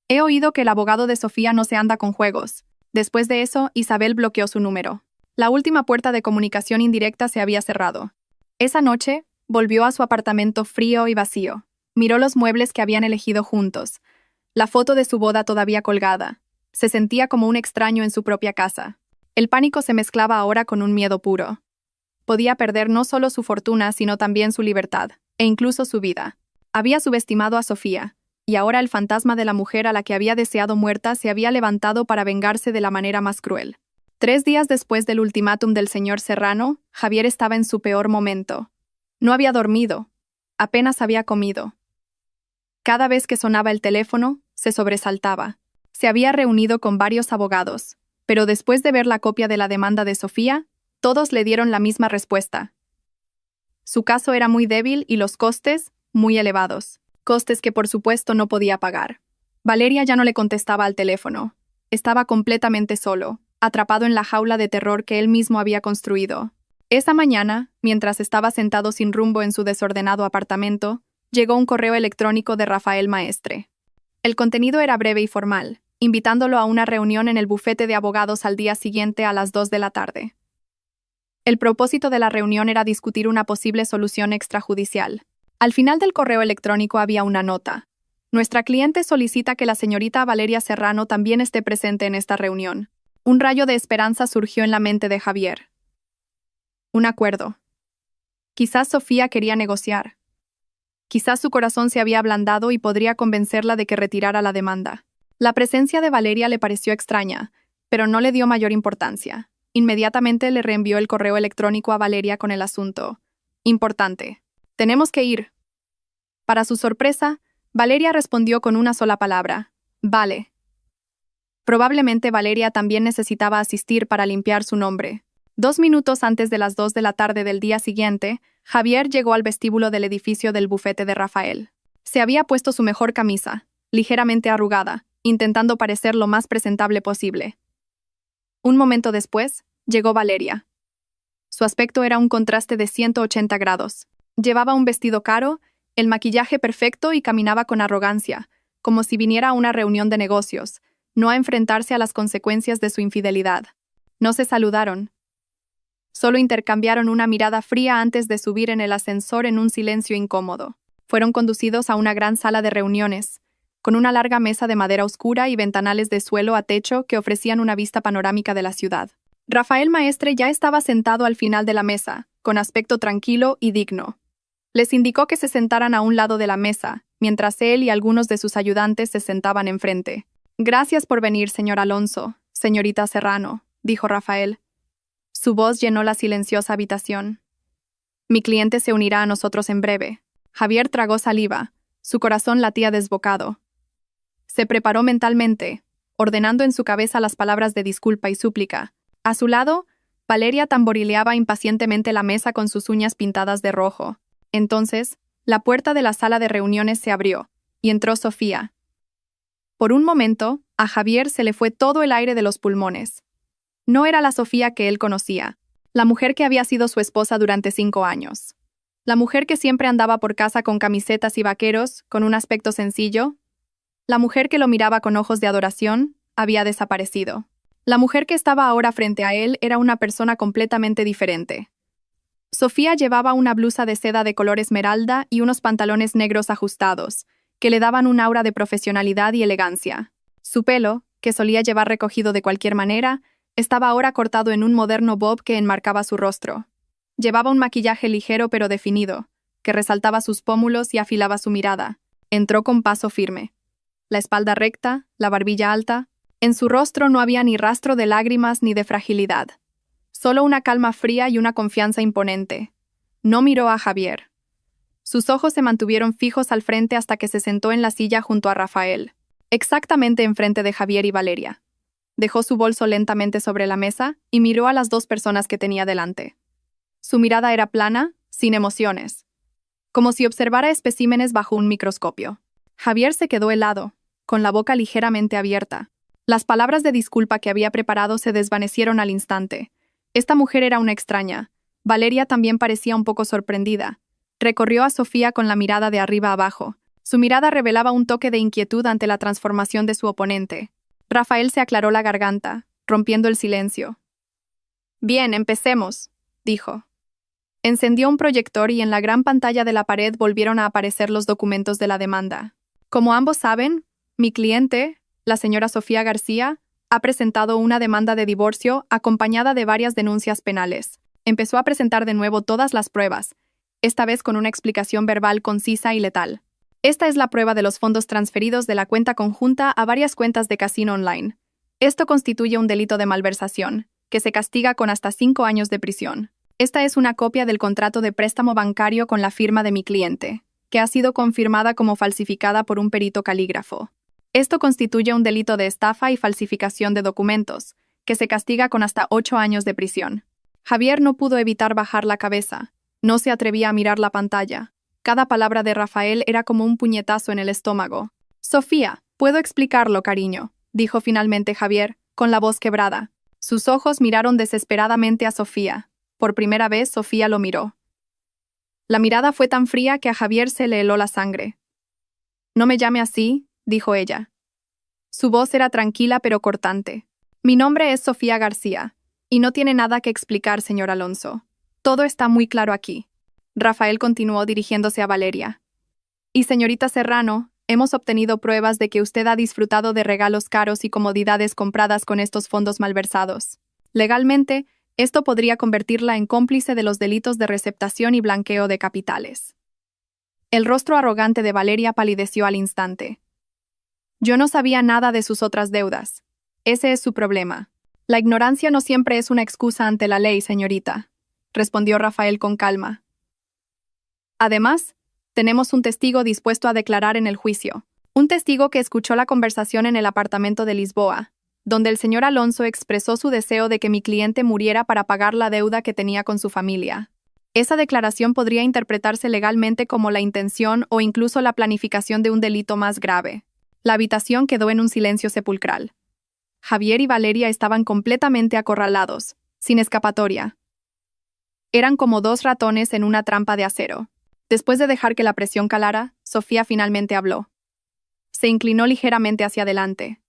He oído que el abogado de Sofía no se anda con juegos». Después de eso, Isabel bloqueó su número. La última puerta de comunicación indirecta se había cerrado. Esa noche, volvió a su apartamento frío y vacío. Miró los muebles que habían elegido juntos. La foto de su boda todavía colgada. Se sentía como un extraño en su propia casa. El pánico se mezclaba ahora con un miedo puro. Podía perder no solo su fortuna, sino también su libertad, e incluso su vida. Había subestimado a Sofía, y ahora el fantasma de la mujer a la que había deseado muerta se había levantado para vengarse de la manera más cruel. 3 días después del ultimátum del señor Serrano, Javier estaba en su peor momento. No había dormido. Apenas había comido. Cada vez que sonaba el teléfono, se sobresaltaba. Se había reunido con varios abogados, pero después de ver la copia de la demanda de Sofía, todos le dieron la misma respuesta. Su caso era muy débil y los costes, muy elevados. Costes que por supuesto no podía pagar. Valeria ya no le contestaba al teléfono. Estaba completamente solo, atrapado en la jaula de terror que él mismo había construido. Esa mañana, mientras estaba sentado sin rumbo en su desordenado apartamento, llegó un correo electrónico de Rafael Maestre. El contenido era breve y formal, invitándolo a una reunión en el bufete de abogados al día siguiente a las 2 de la tarde. El propósito de la reunión era discutir una posible solución extrajudicial. Al final del correo electrónico había una nota. Nuestra cliente solicita que la señorita Valeria Serrano también esté presente en esta reunión. Un rayo de esperanza surgió en la mente de Javier. Un acuerdo. Quizás Sofía quería negociar. Quizás su corazón se había ablandado y podría convencerla de que retirara la demanda. La presencia de Valeria le pareció extraña, pero no le dio mayor importancia. Inmediatamente le reenvió el correo electrónico a Valeria con el asunto. Importante. Tenemos que ir. Para su sorpresa, Valeria respondió con una sola palabra. Vale. Probablemente Valeria también necesitaba asistir para limpiar su nombre. 2 minutos antes de las 2 de la tarde del día siguiente, Javier llegó al vestíbulo del edificio del bufete de Rafael. Se había puesto su mejor camisa, ligeramente arrugada, intentando parecer lo más presentable posible. Un momento después, llegó Valeria. Su aspecto era un contraste de 180 grados. Llevaba un vestido caro, el maquillaje perfecto y caminaba con arrogancia, como si viniera a una reunión de negocios, no a enfrentarse a las consecuencias de su infidelidad. No se saludaron. Solo intercambiaron una mirada fría antes de subir en el ascensor en un silencio incómodo. Fueron conducidos a una gran sala de reuniones, con una larga mesa de madera oscura y ventanales de suelo a techo que ofrecían una vista panorámica de la ciudad. Rafael Maestre ya estaba sentado al final de la mesa, con aspecto tranquilo y digno. Les indicó que se sentaran a un lado de la mesa, mientras él y algunos de sus ayudantes se sentaban enfrente. «Gracias por venir, señor Alonso, señorita Serrano», dijo Rafael. Su voz llenó la silenciosa habitación. «Mi cliente se unirá a nosotros en breve». Javier tragó saliva. Su corazón latía desbocado. Se preparó mentalmente, ordenando en su cabeza las palabras de disculpa y súplica. A su lado, Valeria tamborileaba impacientemente la mesa con sus uñas pintadas de rojo. Entonces, la puerta de la sala de reuniones se abrió, y entró Sofía. Por un momento, a Javier se le fue todo el aire de los pulmones. No era la Sofía que él conocía, la mujer que había sido su esposa durante 5 años. La mujer que siempre andaba por casa con camisetas y vaqueros, con un aspecto sencillo. La mujer que lo miraba con ojos de adoración, había desaparecido. La mujer que estaba ahora frente a él era una persona completamente diferente. Sofía llevaba una blusa de seda de color esmeralda y unos pantalones negros ajustados, que le daban un aura de profesionalidad y elegancia. Su pelo, que solía llevar recogido de cualquier manera, estaba ahora cortado en un moderno bob que enmarcaba su rostro. Llevaba un maquillaje ligero pero definido, que resaltaba sus pómulos y afilaba su mirada. Entró con paso firme. La espalda recta, la barbilla alta. En su rostro no había ni rastro de lágrimas ni de fragilidad. Solo una calma fría y una confianza imponente. No miró a Javier. Sus ojos se mantuvieron fijos al frente hasta que se sentó en la silla junto a Rafael, exactamente enfrente de Javier y Valeria. Dejó su bolso lentamente sobre la mesa y miró a las 2 personas que tenía delante. Su mirada era plana, sin emociones, como si observara especímenes bajo un microscopio. Javier se quedó helado, con la boca ligeramente abierta. Las palabras de disculpa que había preparado se desvanecieron al instante. Esta mujer era una extraña. Valeria también parecía un poco sorprendida. Recorrió a Sofía con la mirada de arriba abajo. Su mirada revelaba un toque de inquietud ante la transformación de su oponente. Rafael se aclaró la garganta, rompiendo el silencio. «Bien, empecemos», dijo. Encendió un proyector y en la gran pantalla de la pared volvieron a aparecer los documentos de la demanda. Como ambos saben, mi cliente, la señora Sofía García, ha presentado una demanda de divorcio acompañada de varias denuncias penales. Empezó a presentar de nuevo todas las pruebas, esta vez con una explicación verbal concisa y letal. Esta es la prueba de los fondos transferidos de la cuenta conjunta a varias cuentas de casino online. Esto constituye un delito de malversación, que se castiga con hasta 5 años de prisión. Esta es una copia del contrato de préstamo bancario con la firma de mi cliente, que ha sido confirmada como falsificada por un perito calígrafo. Esto constituye un delito de estafa y falsificación de documentos, que se castiga con hasta 8 años de prisión. Javier no pudo evitar bajar la cabeza. No se atrevía a mirar la pantalla. Cada palabra de Rafael era como un puñetazo en el estómago. «Sofía, puedo explicarlo, cariño», dijo finalmente Javier, con la voz quebrada. Sus ojos miraron desesperadamente a Sofía. Por primera vez, Sofía lo miró. La mirada fue tan fría que a Javier se le heló la sangre. «No me llame así», dijo ella. Su voz era tranquila pero cortante. Mi nombre es Sofía García, y no tiene nada que explicar, señor Alonso. Todo está muy claro aquí. Rafael continuó dirigiéndose a Valeria. Y señorita Serrano, hemos obtenido pruebas de que usted ha disfrutado de regalos caros y comodidades compradas con estos fondos malversados. Legalmente, esto podría convertirla en cómplice de los delitos de receptación y blanqueo de capitales. El rostro arrogante de Valeria palideció al instante. Yo no sabía nada de sus otras deudas. Ese es su problema. La ignorancia no siempre es una excusa ante la ley, señorita, respondió Rafael con calma. Además, tenemos un testigo dispuesto a declarar en el juicio. Un testigo que escuchó la conversación en el apartamento de Lisboa, donde el señor Alonso expresó su deseo de que mi cliente muriera para pagar la deuda que tenía con su familia. Esa declaración podría interpretarse legalmente como la intención o incluso la planificación de un delito más grave. La habitación quedó en un silencio sepulcral. Javier y Valeria estaban completamente acorralados, sin escapatoria. Eran como dos ratones en una trampa de acero. Después de dejar que la presión calara, Sofía finalmente habló. Se inclinó ligeramente hacia adelante.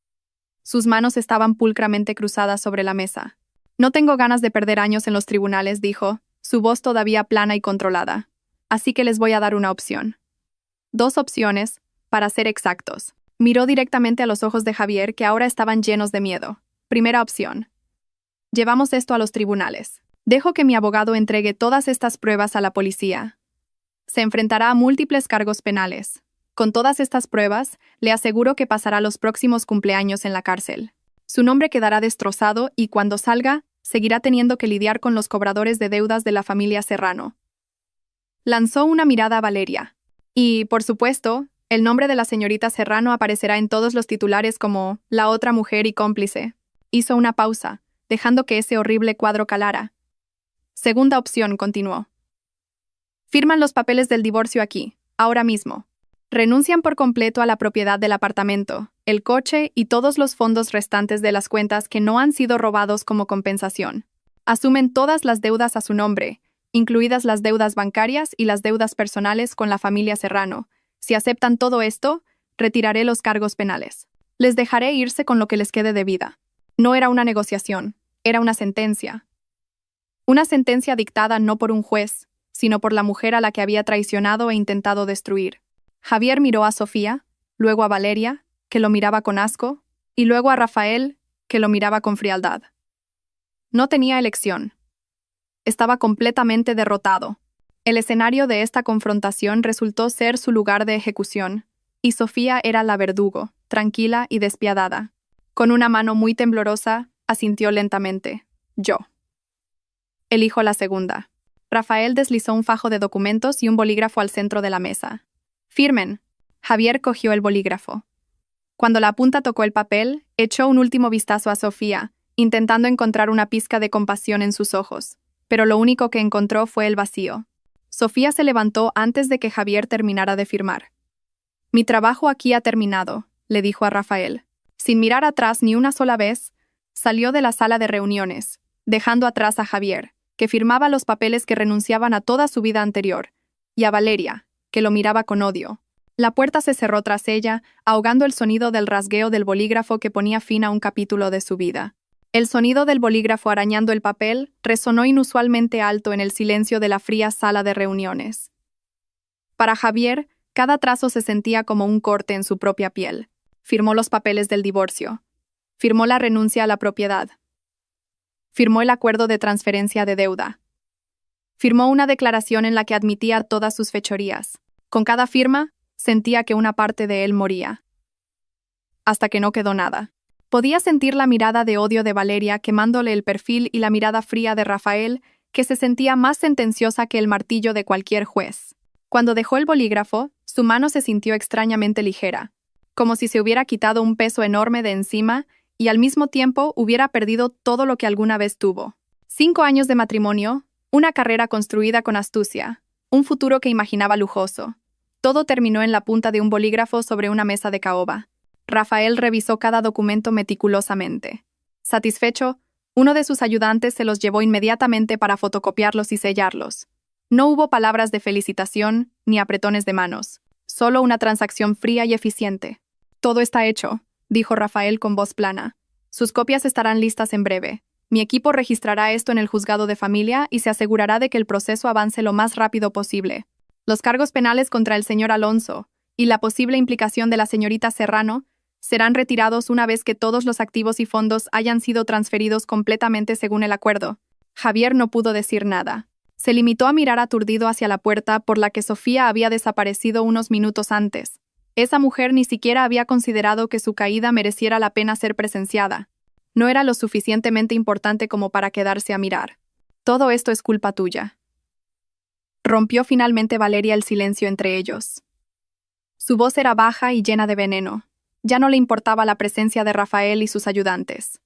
Sus manos estaban pulcramente cruzadas sobre la mesa. No tengo ganas de perder años en los tribunales, dijo, su voz todavía plana y controlada. Así que les voy a dar una opción. 2 opciones, para ser exactos. Miró directamente a los ojos de Javier, que ahora estaban llenos de miedo. Primera opción. Llevamos esto a los tribunales. Dejo que mi abogado entregue todas estas pruebas a la policía. Se enfrentará a múltiples cargos penales. Con todas estas pruebas, le aseguro que pasará los próximos cumpleaños en la cárcel. Su nombre quedará destrozado y cuando salga, seguirá teniendo que lidiar con los cobradores de deudas de la familia Serrano. Lanzó una mirada a Valeria. Y, por supuesto, el nombre de la señorita Serrano aparecerá en todos los titulares como la otra mujer y cómplice. Hizo una pausa, dejando que ese horrible cuadro calara. Segunda opción, continuó. Firman los papeles del divorcio aquí, ahora mismo. Renuncian por completo a la propiedad del apartamento, el coche y todos los fondos restantes de las cuentas que no han sido robados como compensación. Asumen todas las deudas a su nombre, incluidas las deudas bancarias y las deudas personales con la familia Serrano. Si aceptan todo esto, retiraré los cargos penales. Les dejaré irse con lo que les quede de vida. No era una negociación, era una sentencia. Una sentencia dictada no por un juez, sino por la mujer a la que había traicionado e intentado destruir. Javier miró a Sofía, luego a Valeria, que lo miraba con asco, y luego a Rafael, que lo miraba con frialdad. No tenía elección. Estaba completamente derrotado. El escenario de esta confrontación resultó ser su lugar de ejecución, y Sofía era la verdugo, tranquila y despiadada. Con una mano muy temblorosa, asintió lentamente. Yo. Elijo la segunda. Rafael deslizó un fajo de documentos y un bolígrafo al centro de la mesa. Firmen. Javier cogió el bolígrafo. Cuando la punta tocó el papel, echó un último vistazo a Sofía, intentando encontrar una pizca de compasión en sus ojos, pero lo único que encontró fue el vacío. Sofía se levantó antes de que Javier terminara de firmar. Mi trabajo aquí ha terminado, le dijo a Rafael. Sin mirar atrás ni una sola vez, salió de la sala de reuniones, dejando atrás a Javier, que firmaba los papeles que renunciaban a toda su vida anterior, y a Valeria, que lo miraba con odio. La puerta se cerró tras ella, ahogando el sonido del rasgueo del bolígrafo que ponía fin a un capítulo de su vida. El sonido del bolígrafo arañando el papel resonó inusualmente alto en el silencio de la fría sala de reuniones. Para Javier, cada trazo se sentía como un corte en su propia piel. Firmó los papeles del divorcio. Firmó la renuncia a la propiedad. Firmó el acuerdo de transferencia de deuda. Firmó una declaración en la que admitía todas sus fechorías. Con cada firma, sentía que una parte de él moría. Hasta que no quedó nada. Podía sentir la mirada de odio de Valeria quemándole el perfil y la mirada fría de Rafael, que se sentía más sentenciosa que el martillo de cualquier juez. Cuando dejó el bolígrafo, su mano se sintió extrañamente ligera, como si se hubiera quitado un peso enorme de encima y al mismo tiempo hubiera perdido todo lo que alguna vez tuvo. 5 años de matrimonio, una carrera construida con astucia, un futuro que imaginaba lujoso. Todo terminó en la punta de un bolígrafo sobre una mesa de caoba. Rafael revisó cada documento meticulosamente. Satisfecho, uno de sus ayudantes se los llevó inmediatamente para fotocopiarlos y sellarlos. No hubo palabras de felicitación ni apretones de manos, solo una transacción fría y eficiente. Todo está hecho, dijo Rafael con voz plana. Sus copias estarán listas en breve. Mi equipo registrará esto en el juzgado de familia y se asegurará de que el proceso avance lo más rápido posible. Los cargos penales contra el señor Alonso y la posible implicación de la señorita Serrano serán retirados una vez que todos los activos y fondos hayan sido transferidos completamente según el acuerdo. Javier no pudo decir nada. Se limitó a mirar aturdido hacia la puerta por la que Sofía había desaparecido unos minutos antes. Esa mujer ni siquiera había considerado que su caída mereciera la pena ser presenciada. No era lo suficientemente importante como para quedarse a mirar. Todo esto es culpa tuya. Rompió finalmente Valeria el silencio entre ellos. Su voz era baja y llena de veneno. Ya no le importaba la presencia de Rafael y sus ayudantes.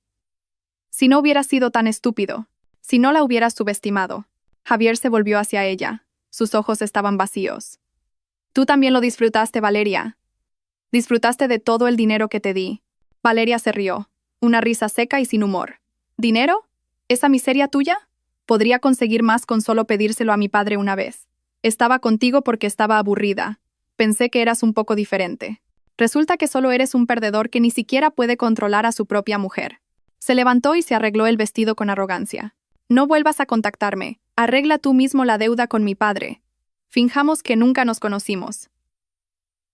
Si no hubieras sido tan estúpido, si no la hubieras subestimado. Javier se volvió hacia ella. Sus ojos estaban vacíos. Tú también lo disfrutaste, Valeria. Disfrutaste de todo el dinero que te di. Valeria se rió. Una risa seca y sin humor. ¿Dinero? ¿Esa miseria tuya? Podría conseguir más con solo pedírselo a mi padre una vez. Estaba contigo porque estaba aburrida. Pensé que eras un poco diferente. Resulta que solo eres un perdedor que ni siquiera puede controlar a su propia mujer. Se levantó y se arregló el vestido con arrogancia. No vuelvas a contactarme. Arregla tú mismo la deuda con mi padre. Finjamos que nunca nos conocimos.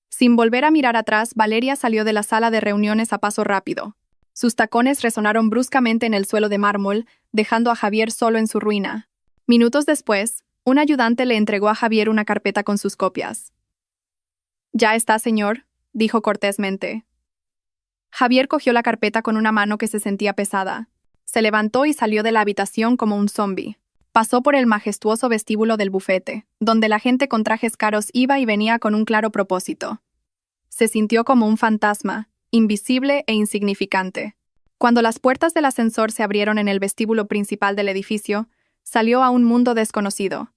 Sin volver a mirar atrás, Valeria salió de la sala de reuniones a paso rápido. Sus tacones resonaron bruscamente en el suelo de mármol, dejando a Javier solo en su ruina. Minutos después, un ayudante le entregó a Javier una carpeta con sus copias. «Ya está, señor», dijo cortésmente. Javier cogió la carpeta con una mano que se sentía pesada. Se levantó y salió de la habitación como un zombi. Pasó por el majestuoso vestíbulo del bufete, donde la gente con trajes caros iba y venía con un claro propósito. Se sintió como un fantasma, invisible e insignificante. Cuando las puertas del ascensor se abrieron en el vestíbulo principal del edificio, salió a un mundo desconocido.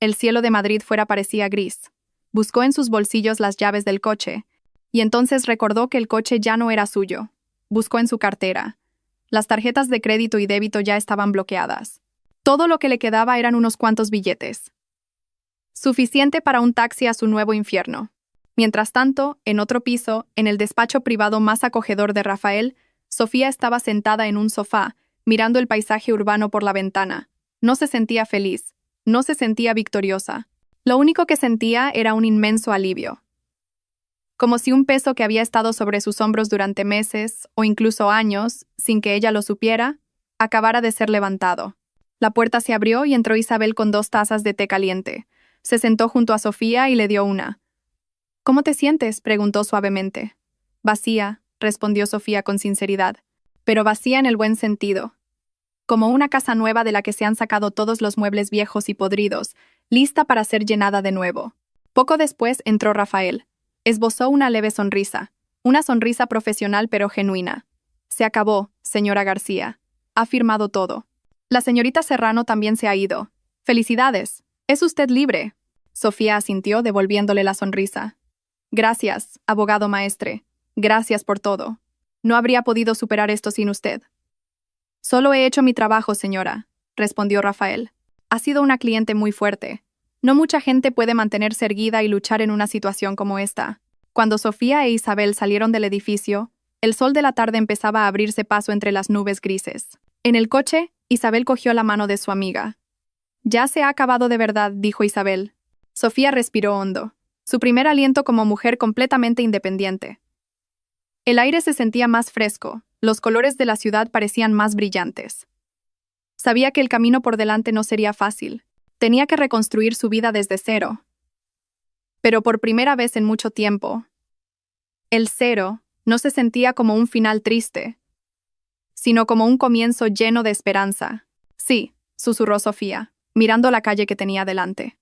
El cielo de Madrid fuera parecía gris. Buscó en sus bolsillos las llaves del coche, y entonces recordó que el coche ya no era suyo. Buscó en su cartera. Las tarjetas de crédito y débito ya estaban bloqueadas. Todo lo que le quedaba eran unos cuantos billetes. Suficiente para un taxi a su nuevo infierno. Mientras tanto, en otro piso, en el despacho privado más acogedor de Rafael, Sofía estaba sentada en un sofá, mirando el paisaje urbano por la ventana. No se sentía feliz, no se sentía victoriosa. Lo único que sentía era un inmenso alivio. Como si un peso que había estado sobre sus hombros durante meses, o incluso años, sin que ella lo supiera, acabara de ser levantado. La puerta se abrió y entró Isabel con 2 tazas de té caliente. Se sentó junto a Sofía y le dio una. «¿Cómo te sientes?», preguntó suavemente. «Vacía», respondió Sofía con sinceridad, pero vacía en el buen sentido. Como una casa nueva de la que se han sacado todos los muebles viejos y podridos, lista para ser llenada de nuevo. Poco después entró Rafael. Esbozó una leve sonrisa, una sonrisa profesional pero genuina. «Se acabó, señora García. Ha firmado todo. La señorita Serrano también se ha ido. ¡Felicidades! Es usted libre». Sofía asintió devolviéndole la sonrisa. «Gracias, abogado maestre. Gracias por todo. No habría podido superar esto sin usted». «Solo he hecho mi trabajo, señora», respondió Rafael. «Ha sido una cliente muy fuerte. No mucha gente puede mantenerse erguida y luchar en una situación como esta». Cuando Sofía e Isabel salieron del edificio, el sol de la tarde empezaba a abrirse paso entre las nubes grises. En el coche, Isabel cogió la mano de su amiga. «Ya se ha acabado de verdad», dijo Isabel. Sofía respiró hondo. Su primer aliento como mujer completamente independiente. El aire se sentía más fresco, los colores de la ciudad parecían más brillantes. Sabía que el camino por delante no sería fácil. Tenía que reconstruir su vida desde cero. Pero por primera vez en mucho tiempo, el cero no se sentía como un final triste, sino como un comienzo lleno de esperanza. «Sí», susurró Sofía, mirando la calle que tenía delante.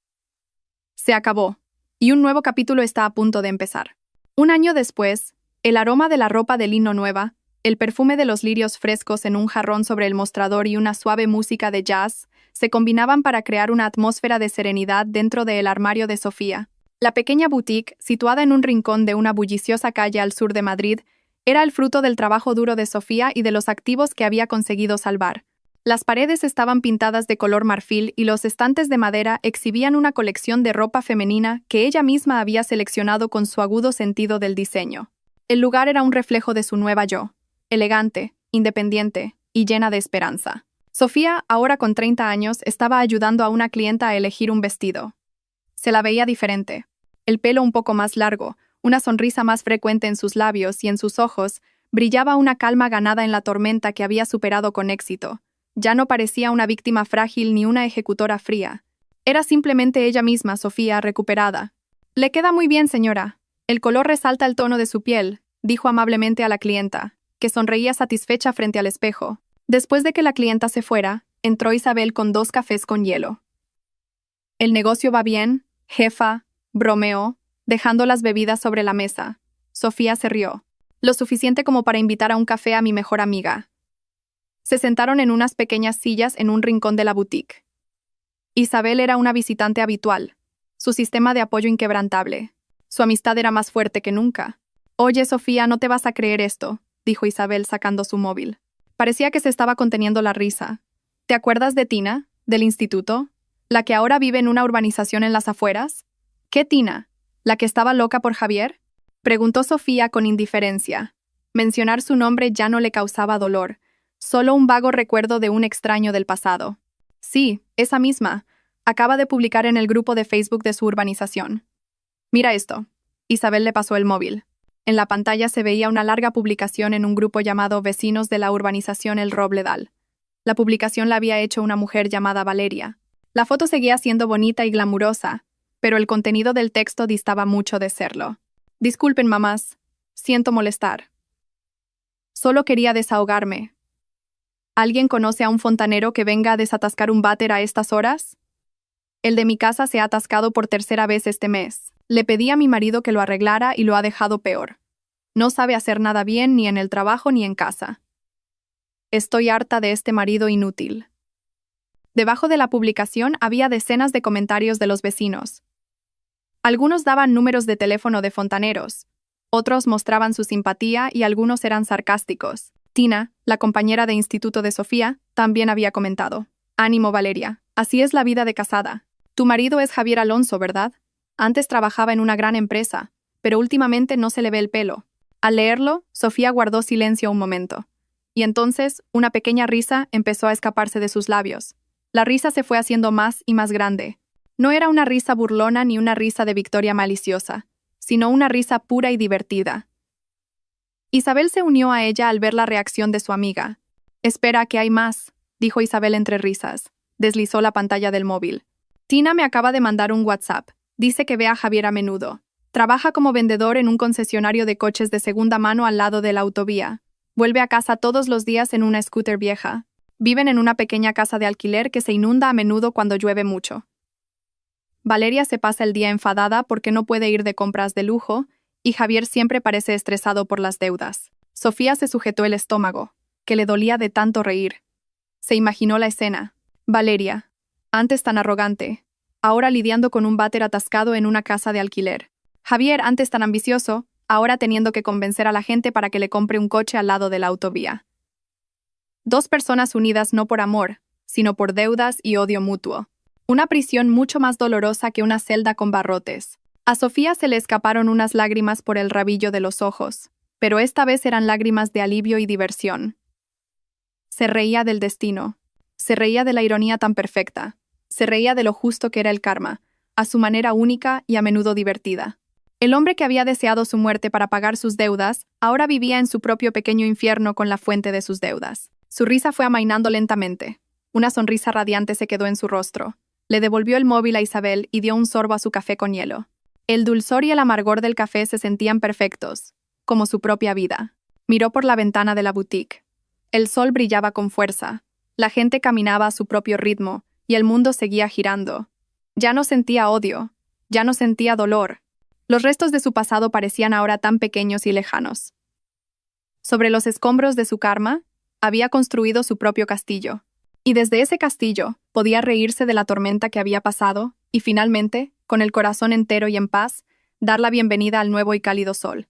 Se acabó, y un nuevo capítulo está a punto de empezar. Un año después, el aroma de la ropa de lino nueva, el perfume de los lirios frescos en un jarrón sobre el mostrador y una suave música de jazz se combinaban para crear una atmósfera de serenidad dentro del armario de Sofía. La pequeña boutique, situada en un rincón de una bulliciosa calle al sur de Madrid, era el fruto del trabajo duro de Sofía y de los activos que había conseguido salvar. Las paredes estaban pintadas de color marfil y los estantes de madera exhibían una colección de ropa femenina que ella misma había seleccionado con su agudo sentido del diseño. El lugar era un reflejo de su nueva yo, elegante, independiente y llena de esperanza. Sofía, ahora con 30 años, estaba ayudando a una clienta a elegir un vestido. Se la veía diferente. El pelo un poco más largo, una sonrisa más frecuente en sus labios y en sus ojos, brillaba una calma ganada en la tormenta que había superado con éxito. Ya no parecía una víctima frágil ni una ejecutora fría. Era simplemente ella misma, Sofía, recuperada. «Le queda muy bien, señora. El color resalta el tono de su piel», dijo amablemente a la clienta, que sonreía satisfecha frente al espejo. Después de que la clienta se fuera, entró Isabel con 2 cafés con hielo. «¿El negocio va bien, jefa?», bromeó, dejando las bebidas sobre la mesa. Sofía se rió. «Lo suficiente como para invitar a un café a mi mejor amiga». Se sentaron en unas pequeñas sillas en un rincón de la boutique. Isabel era una visitante habitual, su sistema de apoyo inquebrantable. Su amistad era más fuerte que nunca. «Oye, Sofía, no te vas a creer esto», dijo Isabel sacando su móvil. Parecía que se estaba conteniendo la risa. «¿Te acuerdas de Tina, del instituto? ¿La que ahora vive en una urbanización en las afueras?» «¿Qué Tina? ¿La que estaba loca por Javier?», preguntó Sofía con indiferencia. Mencionar su nombre ya no le causaba dolor, solo un vago recuerdo de un extraño del pasado. «Sí, esa misma. Acaba de publicar en el grupo de Facebook de su urbanización. Mira esto». Isabel le pasó el móvil. En la pantalla se veía una larga publicación en un grupo llamado Vecinos de la Urbanización El Robledal. La publicación la había hecho una mujer llamada Valeria. La foto seguía siendo bonita y glamurosa, pero el contenido del texto distaba mucho de serlo. «Disculpen, mamás. Siento molestar. Solo quería desahogarme. ¿Alguien conoce a un fontanero que venga a desatascar un váter a estas horas? El de mi casa se ha atascado por 3ª vez este mes. Le pedí a mi marido que lo arreglara y lo ha dejado peor. No sabe hacer nada bien ni en el trabajo ni en casa. Estoy harta de este marido inútil». Debajo de la publicación había decenas de comentarios de los vecinos. Algunos daban números de teléfono de fontaneros, otros mostraban su simpatía y algunos eran sarcásticos. Tina, la compañera de instituto de Sofía, también había comentado: «Ánimo, Valeria, así es la vida de casada. Tu marido es Javier Alonso, ¿verdad? Antes trabajaba en una gran empresa, pero últimamente no se le ve el pelo». Al leerlo, Sofía guardó silencio un momento. Y entonces, una pequeña risa empezó a escaparse de sus labios. La risa se fue haciendo más y más grande. No era una risa burlona ni una risa de victoria maliciosa, sino una risa pura y divertida. Isabel se unió a ella al ver la reacción de su amiga. «Espera, que hay más», dijo Isabel entre risas. Deslizó la pantalla del móvil. «Tina me acaba de mandar un WhatsApp. Dice que ve a Javier a menudo. Trabaja como vendedor en un concesionario de coches de segunda mano al lado de la autovía. Vuelve a casa todos los días en una scooter vieja. Viven en una pequeña casa de alquiler que se inunda a menudo cuando llueve mucho. Valeria se pasa el día enfadada porque no puede ir de compras de lujo y Javier siempre parece estresado por las deudas». Sofía se sujetó el estómago, que le dolía de tanto reír. Se imaginó la escena. Valeria, antes tan arrogante, ahora lidiando con un váter atascado en una casa de alquiler. Javier, antes tan ambicioso, ahora teniendo que convencer a la gente para que le compre un coche al lado de la autovía. 2 personas unidas no por amor, sino por deudas y odio mutuo. Una prisión mucho más dolorosa que una celda con barrotes. A Sofía se le escaparon unas lágrimas por el rabillo de los ojos, pero esta vez eran lágrimas de alivio y diversión. Se reía del destino. Se reía de la ironía tan perfecta. Se reía de lo justo que era el karma, a su manera única y a menudo divertida. El hombre que había deseado su muerte para pagar sus deudas, ahora vivía en su propio pequeño infierno con la fuente de sus deudas. Su risa fue amainando lentamente. Una sonrisa radiante se quedó en su rostro. Le devolvió el móvil a Isabel y dio un sorbo a su café con hielo. El dulzor y el amargor del café se sentían perfectos, como su propia vida. Miró por la ventana de la boutique. El sol brillaba con fuerza. La gente caminaba a su propio ritmo y el mundo seguía girando. Ya no sentía odio. Ya no sentía dolor. Los restos de su pasado parecían ahora tan pequeños y lejanos. Sobre los escombros de su karma, había construido su propio castillo. Y desde ese castillo podía reírse de la tormenta que había pasado y finalmente, con el corazón entero y en paz, dar la bienvenida al nuevo y cálido sol.